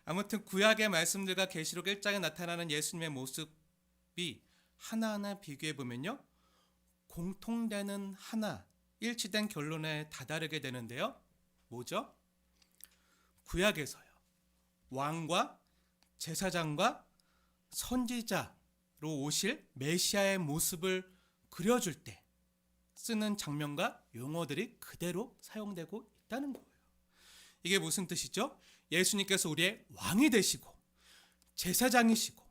아무튼 구약의 말씀들과 계시록 1장에 나타나는 예수님의 모습이 하나하나 비교해 보면요, 공통되는 하나, 일치된 결론에 다다르게 되는데요. 뭐죠? 구약에서요, 왕과 제사장과 선지자로 오실 메시아의 모습을 그려줄 때 쓰는 장면과 용어들이 그대로 사용되고 있다는 거예요. 이게 무슨 뜻이죠? 예수님께서 우리의 왕이 되시고 제사장이시고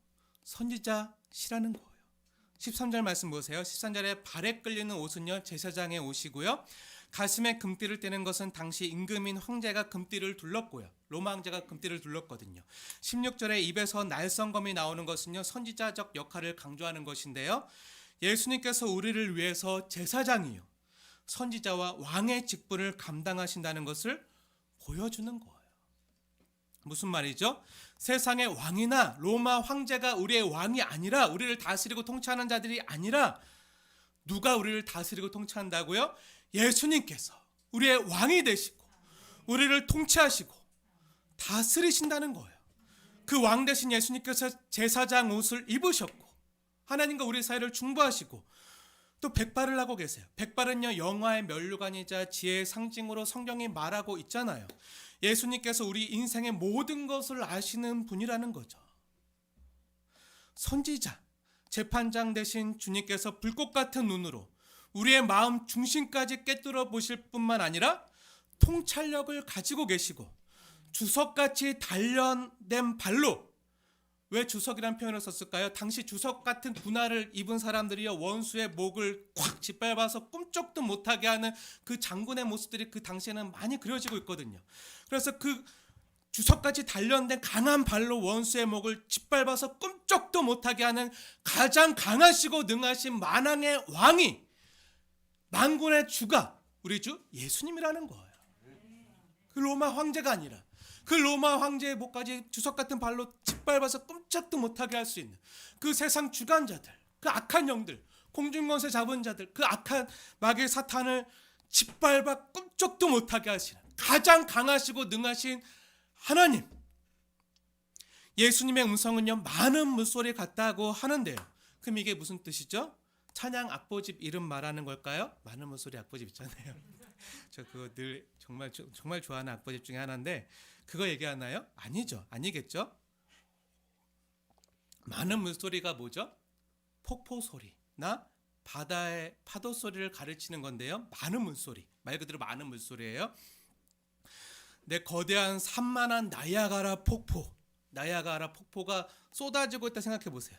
선지자시라는 거예요. 13절 말씀 보세요. 13절에 발에 끌리는 옷은요, 제사장의 옷이고요, 가슴에 금띠를 떼는 것은 당시 임금인 황제가 금띠를 둘렀고요, 로마 황제가 금띠를 둘렀거든요. 16절에 입에서 날성검이 나오는 것은요, 선지자적 역할을 강조하는 것인데요, 예수님께서 우리를 위해서 제사장이요 선지자와 왕의 직분을 감당하신다는 것을 보여주는 거예요. 무슨 말이죠? 세상의 왕이나 로마 황제가 우리의 왕이 아니라, 우리를 다스리고 통치하는 자들이 아니라, 누가 우리를 다스리고 통치한다고요? 예수님께서 우리의 왕이 되시고 우리를 통치하시고 다스리신다는 거예요. 그 왕 대신 예수님께서 제사장 옷을 입으셨고 하나님과 우리 사이를 중보하시고 또 백발을 하고 계세요. 백발은요, 영화의 면류관이자 지혜의 상징으로 성경이 말하고 있잖아요. 예수님께서 우리 인생의 모든 것을 아시는 분이라는 거죠. 선지자, 재판장 대신 주님께서 불꽃 같은 눈으로 우리의 마음 중심까지 꿰뚫어 보실 뿐만 아니라 통찰력을 가지고 계시고 주석같이 단련된 발로, 왜 주석이라는 표현을 썼을까요? 당시 주석 같은 군화를 입은 사람들이요, 원수의 목을 콱 짓밟아서 꿈쩍도 못하게 하는 그 장군의 모습들이 그 당시에는 많이 그려지고 있거든요. 그래서 그 주석같이 단련된 강한 발로 원수의 목을 짓밟아서 꿈쩍도 못하게 하는 가장 강하시고 능하신 만왕의 왕이, 만군의 주가 우리 주 예수님이라는 거예요. 그 로마 황제가 아니라 그 로마 황제의 목까지 주석 같은 발로 짓밟아서 꼼짝도 못하게 할 수 있는 그 세상 주관자들, 그 악한 영들, 공중권세 잡은 자들, 그 악한 마귀 사탄을 짓밟아 꼼짝도 못하게 하시는 가장 강하시고 능하신 하나님, 예수님의 음성은요, 많은 물소리 같다고 하는데요, 그럼 이게 무슨 뜻이죠? 찬양 악보집 이름 말하는 걸까요? 많은 물소리 악보집 있잖아요. 저 그거 늘 정말 좋아하는 악보집 중에 하나인데, 그거 얘기하나요? 아니죠. 아니겠죠? 많은 물소리가 뭐죠? 폭포 소리나 바다의 파도 소리를 가르치는 건데요, 많은 물소리, 말 그대로 많은 물소리예요. 내 거대한 산만한 나이아가라 폭포가 쏟아지고 있다 생각해 보세요.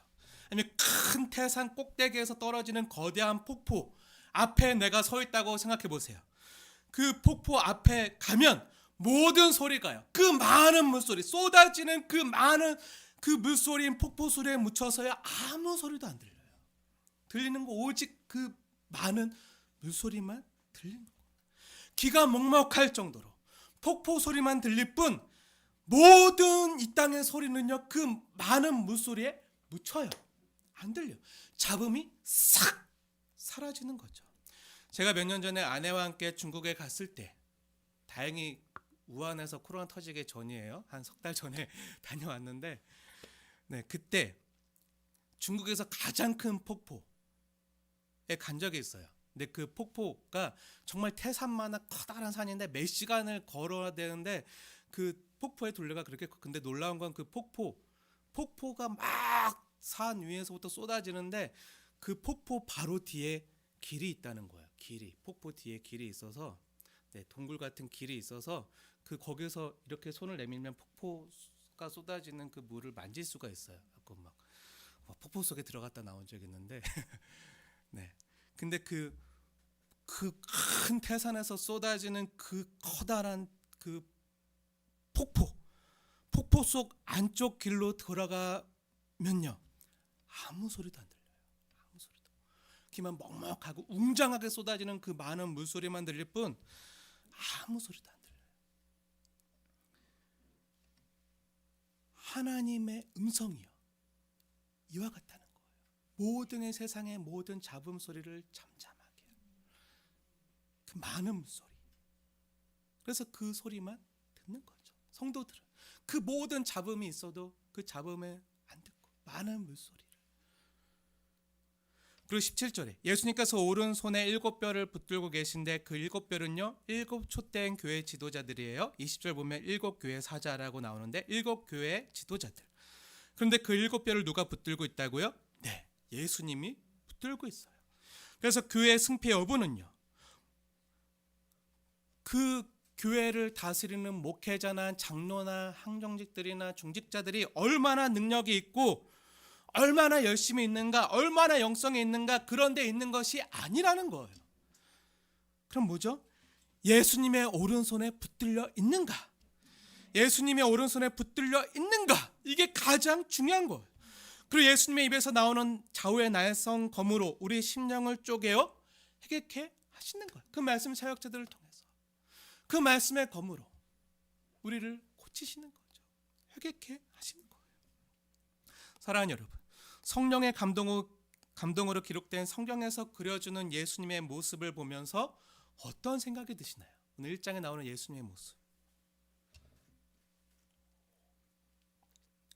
아니면 큰 태산 꼭대기에서 떨어지는 거대한 폭포 앞에 내가 서 있다고 생각해 보세요. 그 폭포 앞에 가면 모든 소리가요, 그 많은 물소리, 쏟아지는 그 많은 그 물소리인 폭포 소리에 묻혀서야 아무 소리도 안 들려요. 들리는 거 오직 그 많은 물소리만 들리는 거예요. 귀가 먹먹할 정도로 폭포 소리만 들릴 뿐 모든 이 땅의 소리는요, 그 많은 물소리에 묻혀요. 안 들려. 잡음이 싹 사라지는 거죠. 제가 몇 년 전에 아내와 함께 중국에 갔을 때, 다행히 우한에서 코로나 터지기 전이에요. 한 석 달 전에 다녀왔는데, 네, 그때 중국에서 가장 큰 폭포에 간 적이 있어요. 근데 그 폭포가 정말 태산만한 커다란 산인데 몇 시간을 걸어야 되는데, 그 폭포의 둘레가 그렇게, 근데 놀라운 건 그 폭포가 막 산 위에서부터 쏟아지는데 그 폭포 바로 뒤에 길이 있다는 거예요. 폭포 뒤에 길이 있어서, 네, 동굴 같은 길이 있어서 그 거기서 이렇게 손을 내밀면 폭포가 쏟아지는 그 물을 만질 수가 있어요. 막 폭포 속에 들어갔다 나온 적이 있는데 네. 근데 그 큰 태산에서 쏟아지는 그 커다란 그 폭포 속 안쪽 길로 들어가면요, 아무 소리도 안 들려요. 아무 소리도. 귀만 먹먹하고 웅장하게 쏟아지는 그 많은 물소리만 들릴 뿐 아무 소리도 안 들려요. 하나님의 음성이요, 이와 같다는 거예요. 모든의 세상의 모든 잡음 소리를 잠잠하게 해요. 그 많은 물소리. 그래서 그 소리만 듣는 거죠. 성도들은 그 모든 잡음이 있어도 그 잡음에 안 듣고 많은 물소리를. 그리고 17절에 예수님께서 오른손에 7뼈를 붙들고 계신데 그 7뼈는요 7촛대인 교회 지도자들이에요. 20절 보면 7교회 사자라고 나오는데 7교회 지도자들. 그런데 그 7뼈를 누가 붙들고 있다고요? 네, 예수님이 붙들고 있어요. 그래서 교회 승패 여부는요, 그 교회를 다스리는 목회자나 장로나 항정직들이나 중직자들이 얼마나 능력이 있고 얼마나 열심히 있는가, 얼마나 영성이 있는가, 그런 데 있는 것이 아니라는 거예요. 그럼 뭐죠? 예수님의 오른손에 붙들려 있는가? 예수님의 오른손에 붙들려 있는가? 이게 가장 중요한 거예요. 그리고 예수님의 입에서 나오는 좌우의 날성 검으로 우리 심령을 쪼개어 해결케 하시는 거예요. 그 말씀 사역자들을 통해서 그 말씀의 검으로 우리를 고치시는 거죠. 회개케 하시는 거예요. 사랑하는 여러분, 성령의 감동으로 기록된 성경에서 그려주는 예수님의 모습을 보면서 어떤 생각이 드시나요? 오늘 1장에 나오는 예수님의 모습.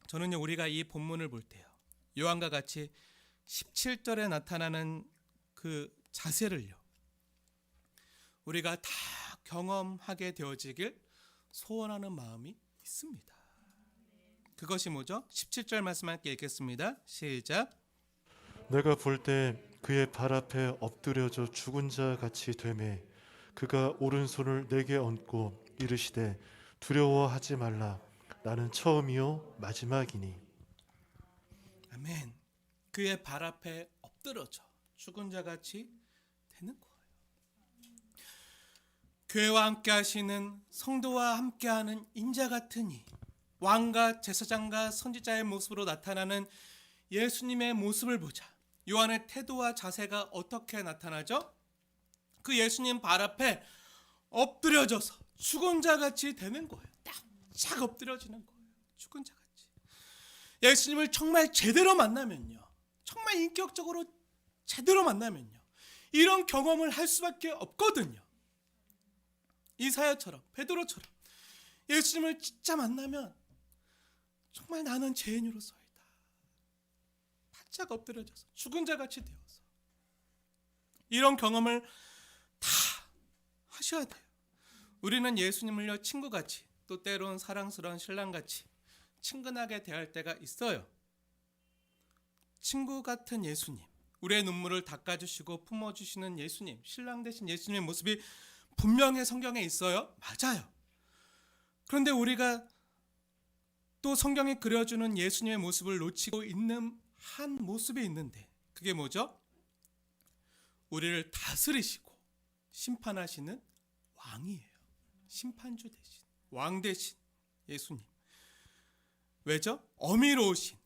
저는요, 우리가 이 본문을 볼 때요, 요한과 같이 17절에 나타나는 그 자세를요, 우리가 다 경험하게 되어지길 소원하는 마음이 있습니다. 그것이 뭐죠? 17절 말씀 함께 읽겠습니다. 시작. 내가 볼 때 그의 발 앞에 엎드려져 죽은 자 같이 되매 그가 오른손을 내게 얹고 이르시되 두려워하지 말라 나는 처음이요 마지막이니. 아멘. 그의 발 앞에 엎드려져 죽은 자 같이 되는 거예요. 교회와 함께 하시는 성도와 함께하는 인자 같은 이 왕과 제사장과 선지자의 모습으로 나타나는 예수님의 모습을 보자. 요한의 태도와 자세가 어떻게 나타나죠? 그 예수님 발 앞에 엎드려져서 죽은 자 같이 되는 거예요. 딱 엎드려지는 거예요. 죽은 자 같이. 예수님을 정말 제대로 만나면요, 정말 인격적으로 제대로 만나면요, 이런 경험을 할 수밖에 없거든요. 이사야처럼, 베드로처럼 예수님을 진짜 만나면 정말 나는 죄인으로서이다, 바짝 엎드려져서 죽은 자 같이 되어서 이런 경험을 다 하셔야 돼요. 우리는 예수님을요 친구같이, 또 때론 사랑스러운 신랑같이 친근하게 대할 때가 있어요. 친구 같은 예수님, 우리의 눈물을 닦아주시고 품어주시는 예수님, 신랑 되신 예수님의 모습이 분명히 성경에 있어요. 맞아요. 그런데 우리가 또 성경이 그려주는 예수님의 모습을 놓치고 있는 한 모습이 있는데, 그게 뭐죠? 우리를 다스리시고 심판하시는 왕이에요. 심판주 대신, 왕 대신 예수님. 왜죠? 어미로우신,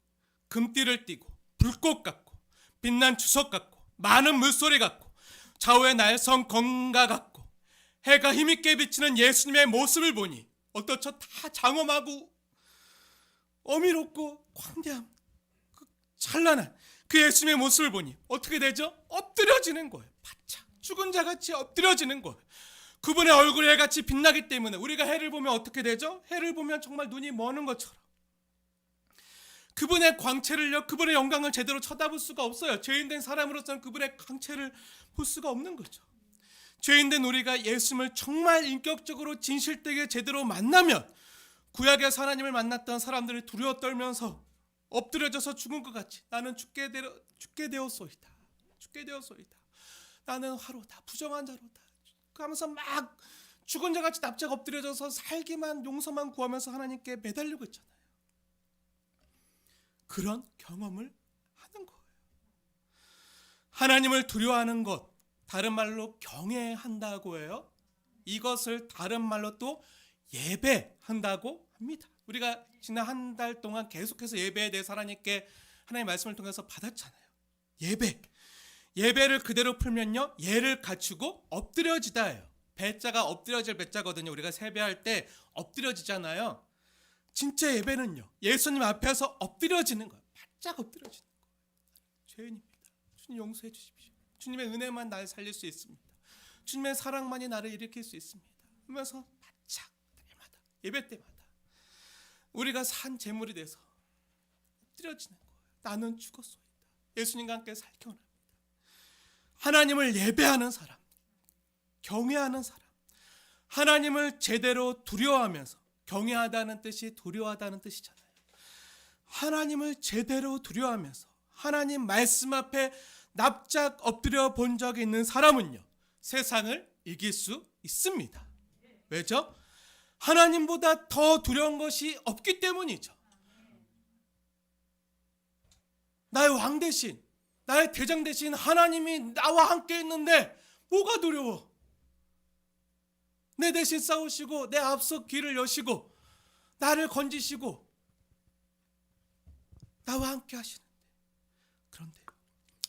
금띠를 띠고 불꽃 같고 빛난 주석 같고 많은 물소리 같고 좌우의 날성 검과 같고 해가 힘있게 비치는 예수님의 모습을 보니 어떻죠? 다 장엄하고 어미롭고 광대함, 그 찬란한 그 예수님의 모습을 보니 어떻게 되죠? 엎드려지는 거예요. 바짝 죽은 자같이 엎드려지는 거예요. 그분의 얼굴이 해같이 빛나기 때문에 우리가 해를 보면 어떻게 되죠? 해를 보면 정말 눈이 머는 것처럼 그분의 광채를요, 그분의 영광을 제대로 쳐다볼 수가 없어요. 죄인된 사람으로서는 그분의 광채를 볼 수가 없는 거죠. 죄인된 우리가 예수님을 정말 인격적으로 진실되게 제대로 만나면 구약에서 하나님을 만났던 사람들이 두려워 떨면서 엎드려져서 죽은 것 같이 나는 죽게 되었소이다. 죽게 되었소이다. 나는 화로다. 부정한 자로다. 하면서 막 죽은 자같이 납작 엎드려져서 살기만 용서만 구하면서 하나님께 매달리고 있잖아요. 그런 경험을 하는 거예요. 하나님을 두려워하는 것, 다른 말로 경외한다고 해요. 이것을 다른 말로 또 예배한다고 합니다. 우리가 지난 한 달 동안 계속해서 예배에 대해서 하나님께 하나님의 말씀을 통해서 받았잖아요. 예배를 그대로 풀면요, 예를 갖추고 엎드려지다예요. 배자가 엎드려질 배자거든요. 우리가 세배할 때 엎드려지잖아요. 진짜 예배는요, 예수님 앞에서 엎드려지는 거예요. 바짝 엎드려지는 거예요. 죄인입니다. 주님 용서해 주십시오. 주님의 은혜만 날 살릴 수 있습니다. 주님의 사랑만이 나를 일으킬 수 있습니다. 하면서 바짝 때마다 예배 때마다 우리가 산 제물이 돼서 엎드려지는 거예요. 나는 죽었소이다. 예수님과 함께 살기 원합니다. 하나님을 예배하는 사람, 경외하는 사람, 하나님을 제대로 두려워하면서, 경외하다는 뜻이 두려워하다는 뜻이잖아요. 하나님을 제대로 두려워하면서 하나님 말씀 앞에 납작 엎드려 본 적이 있는 사람은요, 세상을 이길 수 있습니다. 왜죠? 하나님보다 더 두려운 것이 없기 때문이죠. 나의 왕 대신, 나의 대장 대신 하나님이 나와 함께 있는데 뭐가 두려워? 내 대신 싸우시고 내 앞서 길을 여시고 나를 건지시고 나와 함께 하시는데, 그런데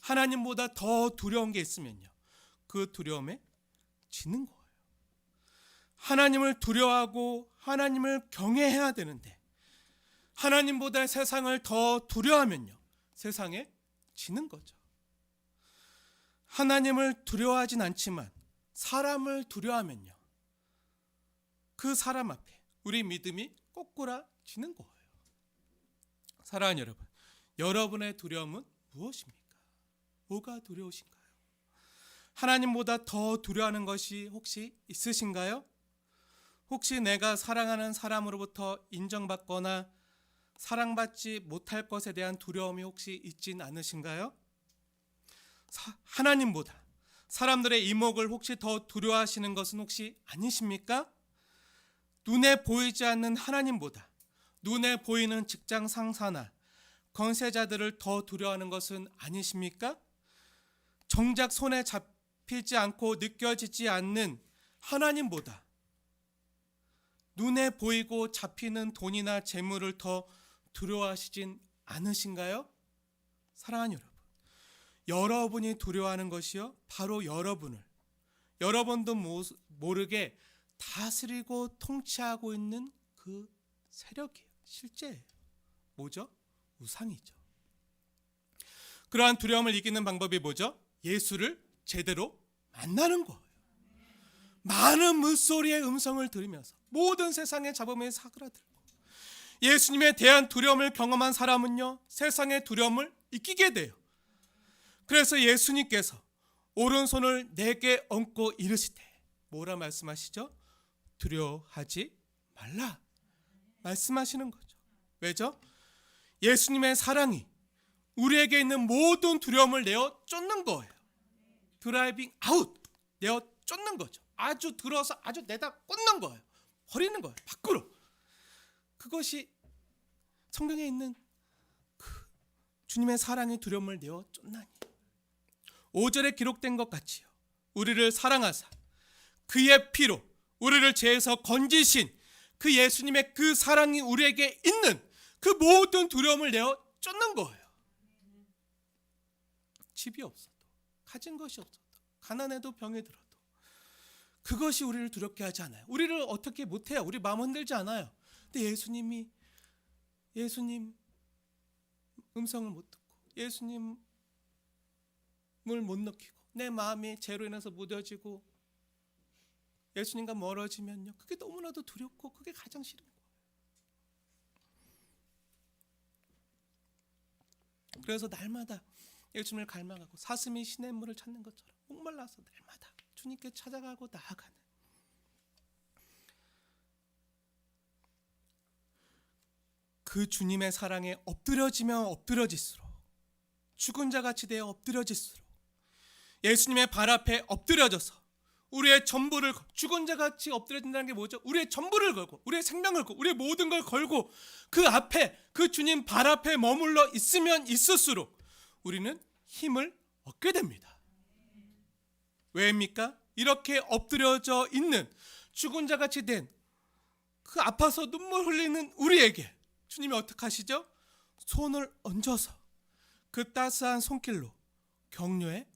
하나님보다 더 두려운 게 있으면요, 그 두려움에 지는 거예요. 하나님을 두려워하고 하나님을 경외해야 되는데 하나님보다 세상을 더 두려워하면요, 세상에 지는 거죠. 하나님을 두려워하진 않지만 사람을 두려워하면요, 그 사람 앞에 우리 믿음이 꼬꾸라지는 거예요. 사랑하는 여러분, 여러분의 두려움은 무엇입니까? 뭐가 두려우신가요? 하나님보다 더 두려워하는 것이 혹시 있으신가요? 혹시 내가 사랑하는 사람으로부터 인정받거나 사랑받지 못할 것에 대한 두려움이 혹시 있진 않으신가요? 하나님보다 사람들의 이목을 혹시 더 두려워하시는 것은 혹시 아니십니까? 눈에 보이지 않는 하나님보다 눈에 보이는 직장 상사나 권세자들을 더 두려워하는 것은 아니십니까? 정작 손에 잡히지 않고 느껴지지 않는 하나님보다 눈에 보이고 잡히는 돈이나 재물을 더 두려워하시진 않으신가요? 사랑하는 여러분, 여러분이 두려워하는 것이요, 바로 여러분도 모르게 다스리고 통치하고 있는 그 세력이에요. 실제예요. 뭐죠? 우상이죠. 그러한 두려움을 이기는 방법이 뭐죠? 예수를 제대로 만나는 거예요. 많은 물소리의 음성을 들으면서 모든 세상의 잡음에 사그라들고 예수님에 대한 두려움을 경험한 사람은요, 세상의 두려움을 이기게 돼요. 그래서 예수님께서 오른손을 내게 얹고 이르시되 뭐라 말씀하시죠? 두려워하지 말라 말씀하시는 거죠. 왜죠? 예수님의 사랑이 우리에게 있는 모든 두려움을 내어 쫓는 거예요. 드라이빙 아웃, 내어 쫓는 거죠. 아주 들어서 아주 내다 꽂는 거예요. 버리는 거예요. 밖으로. 그것이 성경에 있는 그 주님의 사랑의 두려움을 내어 쫓나니. 5절에 기록된 것 같이요, 우리를 사랑하사 그의 피로 우리를 죄에서 건지신 그 예수님의 그 사랑이 우리에게 있는 그 모든 두려움을 내어 쫓는 거예요. 집이 없어도, 가진 것이 없어도, 가난해도 병에 들어도 그것이 우리를 두렵게 하지 않아요. 우리를 어떻게 못해요. 우리 마음 흔들지 않아요. 근데 예수님 음성을 못 듣고 예수님을 못 느끼고 내 마음이 죄로 인해서 무뎌지고 예수님과 멀어지면요, 그게 너무나도 두렵고 그게 가장 싫은 거예요. 그래서 날마다 예수님을 갈망하고 사슴이 시냇물을 찾는 것처럼 목말라서 날마다 주님께 찾아가고 나아가는, 그 주님의 사랑에 엎드려지면 엎드려질수록, 죽은 자같이 되어 엎드려질수록 예수님의 발 앞에 엎드려져서 우리의 전부를, 죽은 자같이 엎드려진다는 게 뭐죠? 우리의 전부를 걸고 우리의 생명을 걸고 우리의 모든 걸 걸고 그 앞에, 그 주님 발 앞에 머물러 있으면 있을수록 우리는 힘을 얻게 됩니다. 왜입니까? 이렇게 엎드려져 있는 죽은 자같이 된 그 아파서 눈물 흘리는 우리에게 주님이 어떻게 하시죠? 손을 얹어서 그 따스한 손길로 격려해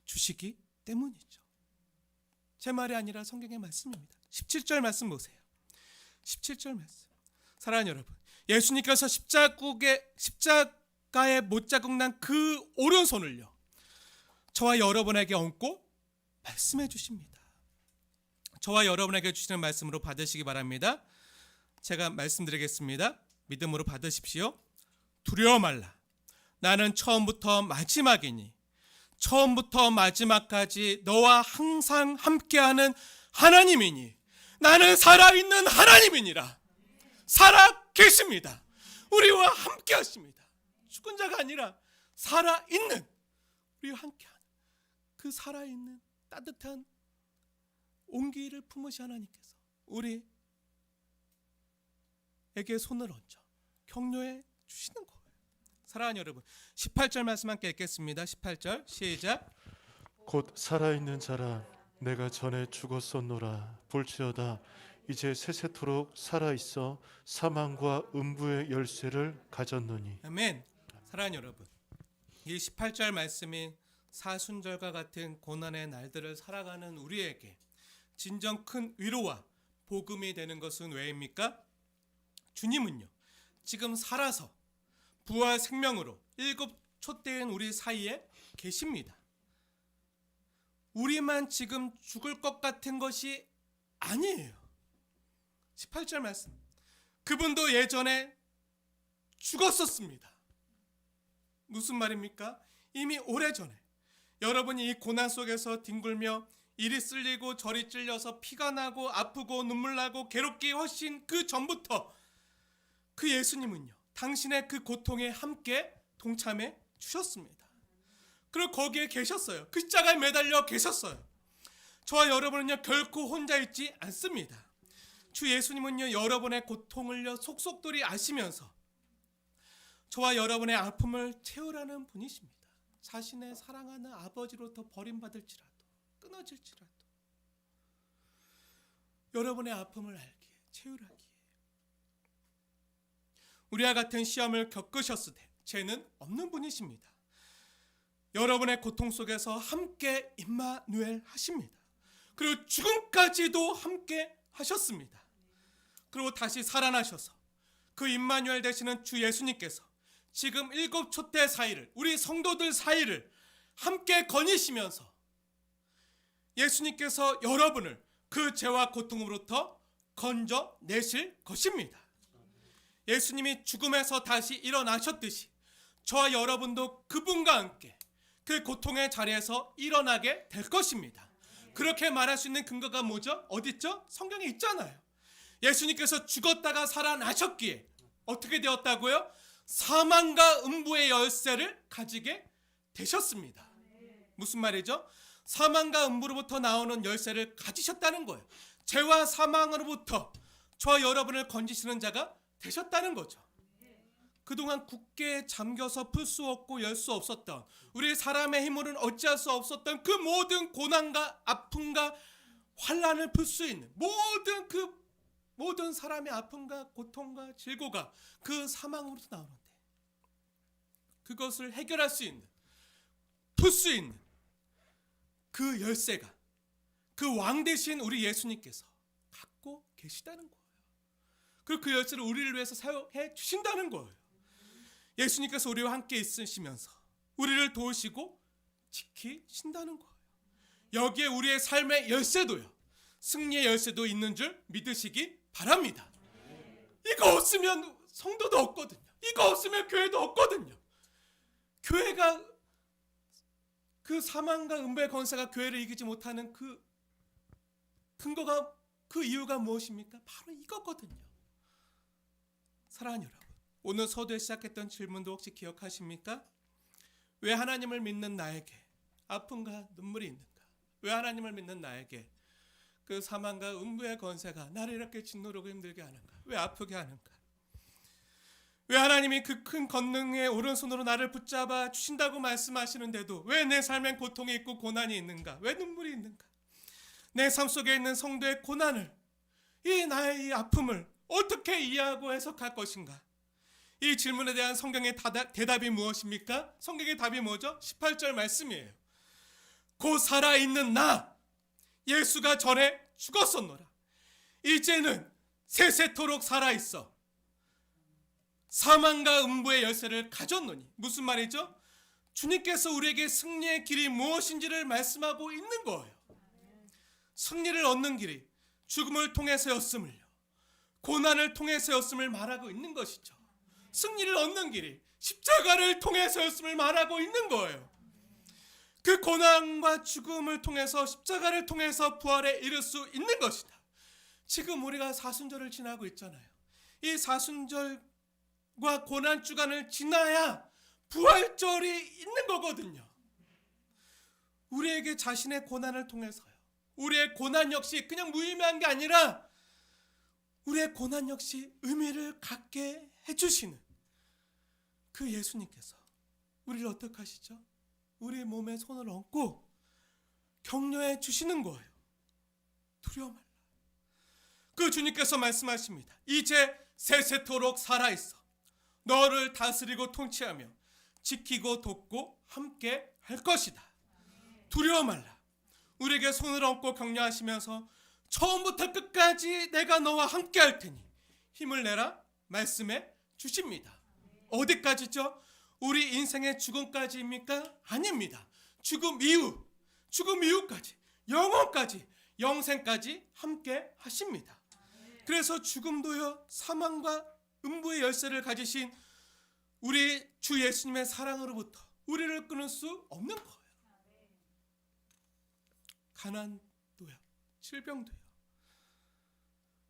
주시기 때문이죠. 제 말이 아니라 성경의 말씀입니다. 17절 말씀 보세요. 17절 말씀. 사랑하는 여러분, 예수님께서 십자가 십자가에 못자국 난 그 오른손을요, 저와 여러분에게 얹고 말씀해 주십니다. 저와 여러분에게 주시는 말씀으로 받으시기 바랍니다. 제가 말씀드리겠습니다. 믿음으로 받으십시오. 두려워 말라. 나는 처음부터 마지막이니 처음부터 마지막까지 너와 항상 함께하는 하나님이니 나는 살아있는 하나님이니라. 살아 계십니다. 우리와 함께 하십니다. 죽은 자가 아니라 살아있는, 우리와 함께하는 그 살아있는 따뜻한 온기를 품으신 하나님께서 우리에게 손을 얹어 격려해 주시는 거예요. 사랑하는 여러분, 18절 말씀 함께 읽겠습니다. 18절 시작. 곧 살아있는 자라 내가 전에 죽었었노라. 볼지어다 이제 세세토록 살아있어 사망과 음부의 열쇠를 가졌노니. 아멘. 사랑하는 여러분, 이 18절 말씀이 사순절과 같은 고난의 날들을 살아가는 우리에게 진정 큰 위로와 복음이 되는 것은 왜입니까? 주님은요, 지금 살아서 부활 생명으로 일곱 촛대인 우리 사이에 계십니다. 우리만 지금 죽을 것 같은 것이 아니에요. 18절 말씀, 그분도 예전에 죽었었습니다. 무슨 말입니까? 이미 오래전에 여러분이 이 고난 속에서 뒹굴며 이리 쓸리고 저리 찔려서 피가 나고 아프고 눈물 나고 괴롭기 훨씬 그 전부터 그 예수님은요, 당신의 그 고통에 함께 동참해 주셨습니다. 그리고 거기에 계셨어요. 그 십자가에 매달려 계셨어요. 저와 여러분은요, 결코 혼자 있지 않습니다. 주 예수님은요, 여러분의 고통을요 속속들이 아시면서 저와 여러분의 아픔을 채우라는 분이십니다. 자신의 사랑하는 아버지로부터 버림받을지라도 끊어질지라도 여러분의 아픔을 알기에 채우라기에 우리와 같은 시험을 겪으셨을 때 죄는 없는 분이십니다. 여러분의 고통 속에서 함께 임마누엘 하십니다. 그리고 죽음까지도 함께 하셨습니다. 그리고 다시 살아나셔서 그 임마누엘 되시는 주 예수님께서 지금 일곱 촛대 사이를, 우리 성도들 사이를 함께 거니시면서 예수님께서 여러분을 그 죄와 고통으로부터 건져내실 것입니다. 예수님이 죽음에서 다시 일어나셨듯이 저와 여러분도 그분과 함께 그 고통의 자리에서 일어나게 될 것입니다. 그렇게 말할 수 있는 근거가 뭐죠? 어디 있죠? 성경에 있잖아요. 예수님께서 죽었다가 살아나셨기에 어떻게 되었다고요? 사망과 음부의 열쇠를 가지게 되셨습니다. 무슨 말이죠? 사망과 음부로부터 나오는 열쇠를 가지셨다는 거예요. 죄와 사망으로부터 저와 여러분을 건지시는 자가 되셨다는 거죠. 그동안 굳게 잠겨서 풀 수 없고 열 수 없었던, 우리 사람의 힘으로는 어찌할 수 없었던 그 모든 고난과 아픔과 환난을 풀 수 있는 모든 사람의 아픔과 고통과 질고가 그 사망으로서 나오는데, 그것을 해결할 수 있는, 풀 수 있는 그 열쇠가 그 왕 대신 우리 예수님께서 갖고 계시다는 거예요. 그리고 그 열쇠를 우리를 위해서 사용해 주신다는 거예요. 예수님께서 우리와 함께 있으시면서 우리를 도우시고 지키신다는 거예요. 여기에 우리의 삶의 열쇠도요, 승리의 열쇠도 있는 줄 믿으시기 바랍니다. 이거 없으면 성도도 없거든요. 이거 없으면 교회도 없거든요. 교회가 그 사망과 음부의 권세가 교회를 이기지 못하는 그 근거가, 그 이유가 무엇입니까? 바로 이거거든요. 사랑하는 여러분, 오늘 서두에 시작했던 질문도 혹시 기억하십니까? 왜 하나님을 믿는 나에게 아픔과 눈물이 있는가? 왜 하나님을 믿는 나에게 그 사망과 음부의 권세가 나를 이렇게 짓누르고 힘들게 하는가? 왜 아프게 하는가? 왜 하나님이 그 큰 권능의 오른손으로 나를 붙잡아 주신다고 말씀하시는데도 왜 내 삶엔 고통이 있고 고난이 있는가? 왜 눈물이 있는가? 내 삶 속에 있는 성도의 고난을, 이 나의 이 아픔을 어떻게 이해하고 해석할 것인가? 이 질문에 대한 성경의 대답이 무엇입니까? 성경의 답이 뭐죠? 18절 말씀이에요. 곧 살아있는 나, 예수가 전에 죽었었노라. 이제는 세세토록 살아있어 사망과 음부의 열쇠를 가졌노니. 무슨 말이죠? 주님께서 우리에게 승리의 길이 무엇인지를 말씀하고 있는 거예요. 승리를 얻는 길이 죽음을 통해서였음을요, 고난을 통해서였음을 말하고 있는 것이죠. 승리를 얻는 길이 십자가를 통해서였음을 말하고 있는 거예요. 그 고난과 죽음을 통해서, 십자가를 통해서 부활에 이를 수 있는 것이다. 지금 우리가 사순절을 지나고 있잖아요. 이 사순절과 고난 주간을 지나야 부활절이 있는 거거든요. 우리에게 자신의 고난을 통해서요, 우리의 고난 역시 그냥 무의미한 게 아니라 우리의 고난 역시 의미를 갖게 해주시는 그 예수님께서 우리를 어떻게 하시죠? 우리의 몸에 손을 얹고 격려해 주시는 거예요. 두려워 말라. 그 주님께서 말씀하십니다. 이제 세세토록 살아있어 너를 다스리고 통치하며 지키고 돕고 함께 할 것이다. 두려워 말라. 우리에게 손을 얹고 격려하시면서 처음부터 끝까지 내가 너와 함께 할 테니 힘을 내라 말씀해 주십니다. 어디까지죠? 우리 인생의 죽음까지입니까? 아닙니다. 죽음 이후까지, 영원까지, 영생까지 함께 하십니다. 그래서 죽음도요, 사망과 음부의 열쇠를 가지신 우리 주 예수님의 사랑으로부터 우리를 끊을 수 없는 거예요. 가난도요, 질병도요,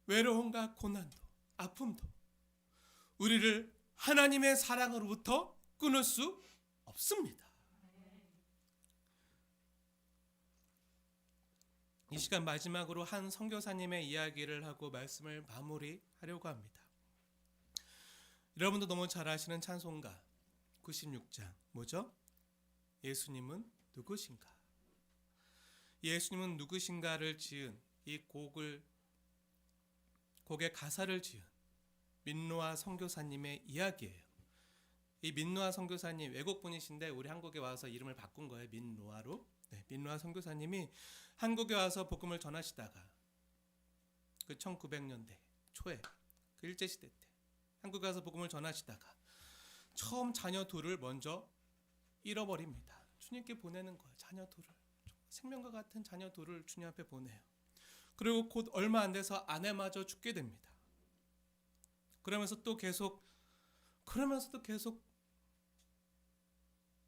외로움과 고난도, 아픔도 우리를 하나님의 사랑으로부터 끊을 수 없습니다. 이 시간 마지막으로 한 선교사님의 이야기를 하고 말씀을 마무리하려고 합니다. 여러분도 너무 잘 아시는 찬송가 96장 뭐죠? 예수님은 누구신가? 예수님은 누구신가를 지은 이 곡의 가사를 지은 민노아 선교사님의 이야기예요. 이 민노아 선교사님 외국분이신데 우리 한국에 와서 이름을 바꾼 거예요. 민노아로. 민노아 선교사님이 한국에 와서 복음을 전하시다가 그 1900년대 초에 그 일제시대 때 한국에 와서 복음을 전하시다가 처음 자녀 둘을 먼저 잃어버립니다. 주님께 보내는 거예요. 자녀 둘을, 생명과 같은 자녀 둘을 주님 앞에 보내요. 그리고 곧 얼마 안 돼서 아내마저 죽게 됩니다. 그러면서도 계속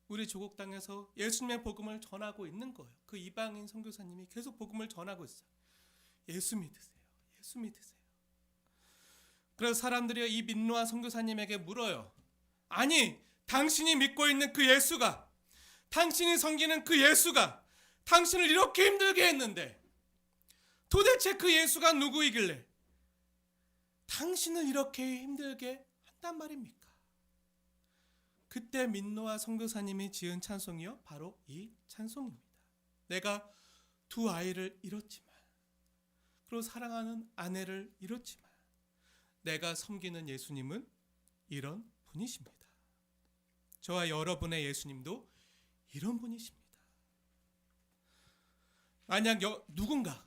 우리 조국 땅에서 예수님의 복음을 전하고 있는 거예요. 그 이방인 선교사님이 계속 복음을 전하고 있어요. 예수 믿으세요. 예수 믿으세요. 그래서 사람들이 이 민노아 선교사님에게 물어요. 아니, 당신이 믿고 있는 그 예수가, 당신이 섬기는 그 예수가 당신을 이렇게 힘들게 했는데 도대체 그 예수가 누구이길래 당신을 이렇게 힘들게 한단 말입니까? 그때 민노아 선교사님이 지은 찬송이요, 바로 이 찬송입니다. 내가 두 아이를 잃었지만, 그리고 사랑하는 아내를 잃었지만 내가 섬기는 예수님은 이런 분이십니다. 저와 여러분의 예수님도 이런 분이십니다. 만약 누군가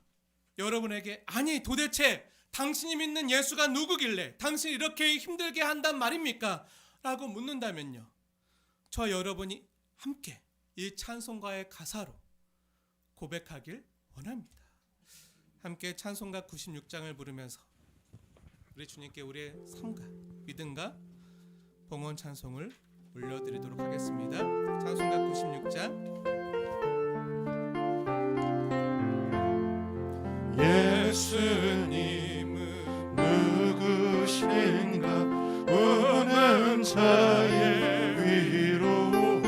여러분에게 아니 도대체 당신이 믿는 예수가 누구길래 당신이 이렇게 힘들게 한단 말입니까? 라고 묻는다면요, 저 여러분이 함께 이 찬송가의 가사로 고백하길 원합니다. 함께 찬송가 96장을 부르면서 우리 주님께 우리의 삶과 믿음과 봉헌 찬송을 올려드리도록 하겠습니다. 찬송가 96장. 예수님은 누구신가? 우는 자의 위로와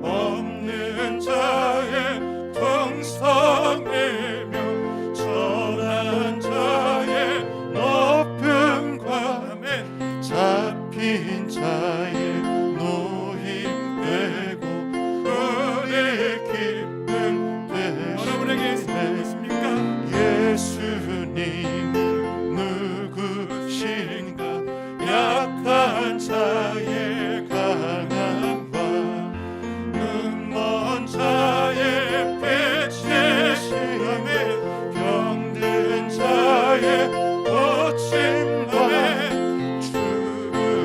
없는 자의 동성애며 전한 자의 높음과 잡힌 자의 노임되고 우리 기쁨 되시네. 여러분에게 있습니까? 예수님은 누구신가? 약한 자의 강함과 눈먼 자의 빛이시네. 병든 자의 고침과 죽은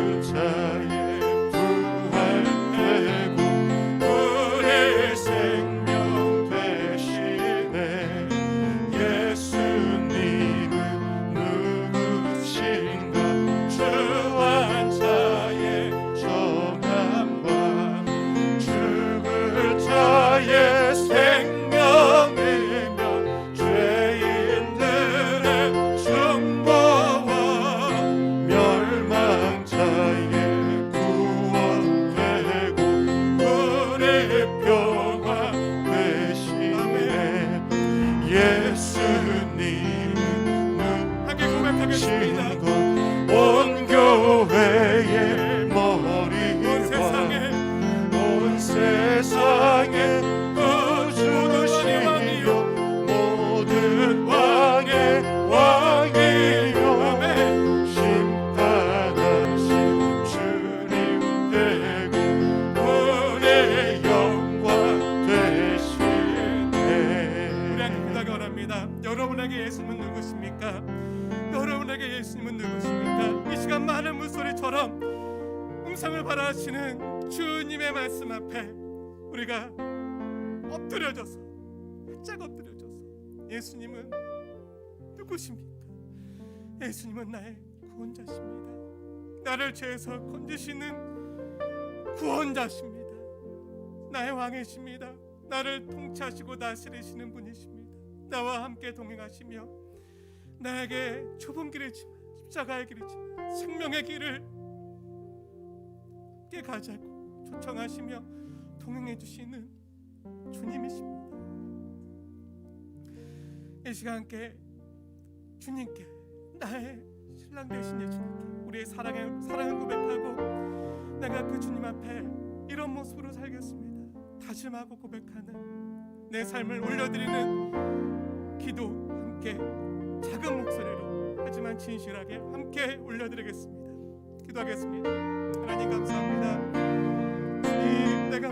되신 것 온 교회의 머리와 온 세상의 구주시여 모든 왕의 왕이여 심판하신 주님 되고 은혜 영광 되시네. 우리 하나님 기도하기 원합니다. 여러분에게 예수님은 누구십니까? 여러분에게 예수님은 누구십니까? 이 시간 많은 물소리처럼 음성을 발하시는 주님의 말씀 앞에 우리가 엎드려져서 바짝 엎드려져서 예수님은 누구십니까? 예수님은 나의 구원자십니다. 나를 죄에서 건지시는 구원자십니다. 나의 왕이십니다. 나를 통치하시고 다스리시는 분이십니다. 나와 함께 동행하시며 나에게 좁은 길이지만 십자가의 길이지만 생명의 길을 함께 가자고 초청하시며 동행해 주시는 주님이십니다. 이 시간 함께 주님께, 나의 신랑 되신 예수님께 우리의 사랑을 고백하고 내가 그 주님 앞에 이런 모습으로 살겠습니다 다짐하고 고백하는 내 삶을 올려드리는 기도 함께 작은 목소리로 하지만 진실하게 함께 올려드리겠습니다. 기도하겠습니다. 하나님 감사합니다. 주님, 내가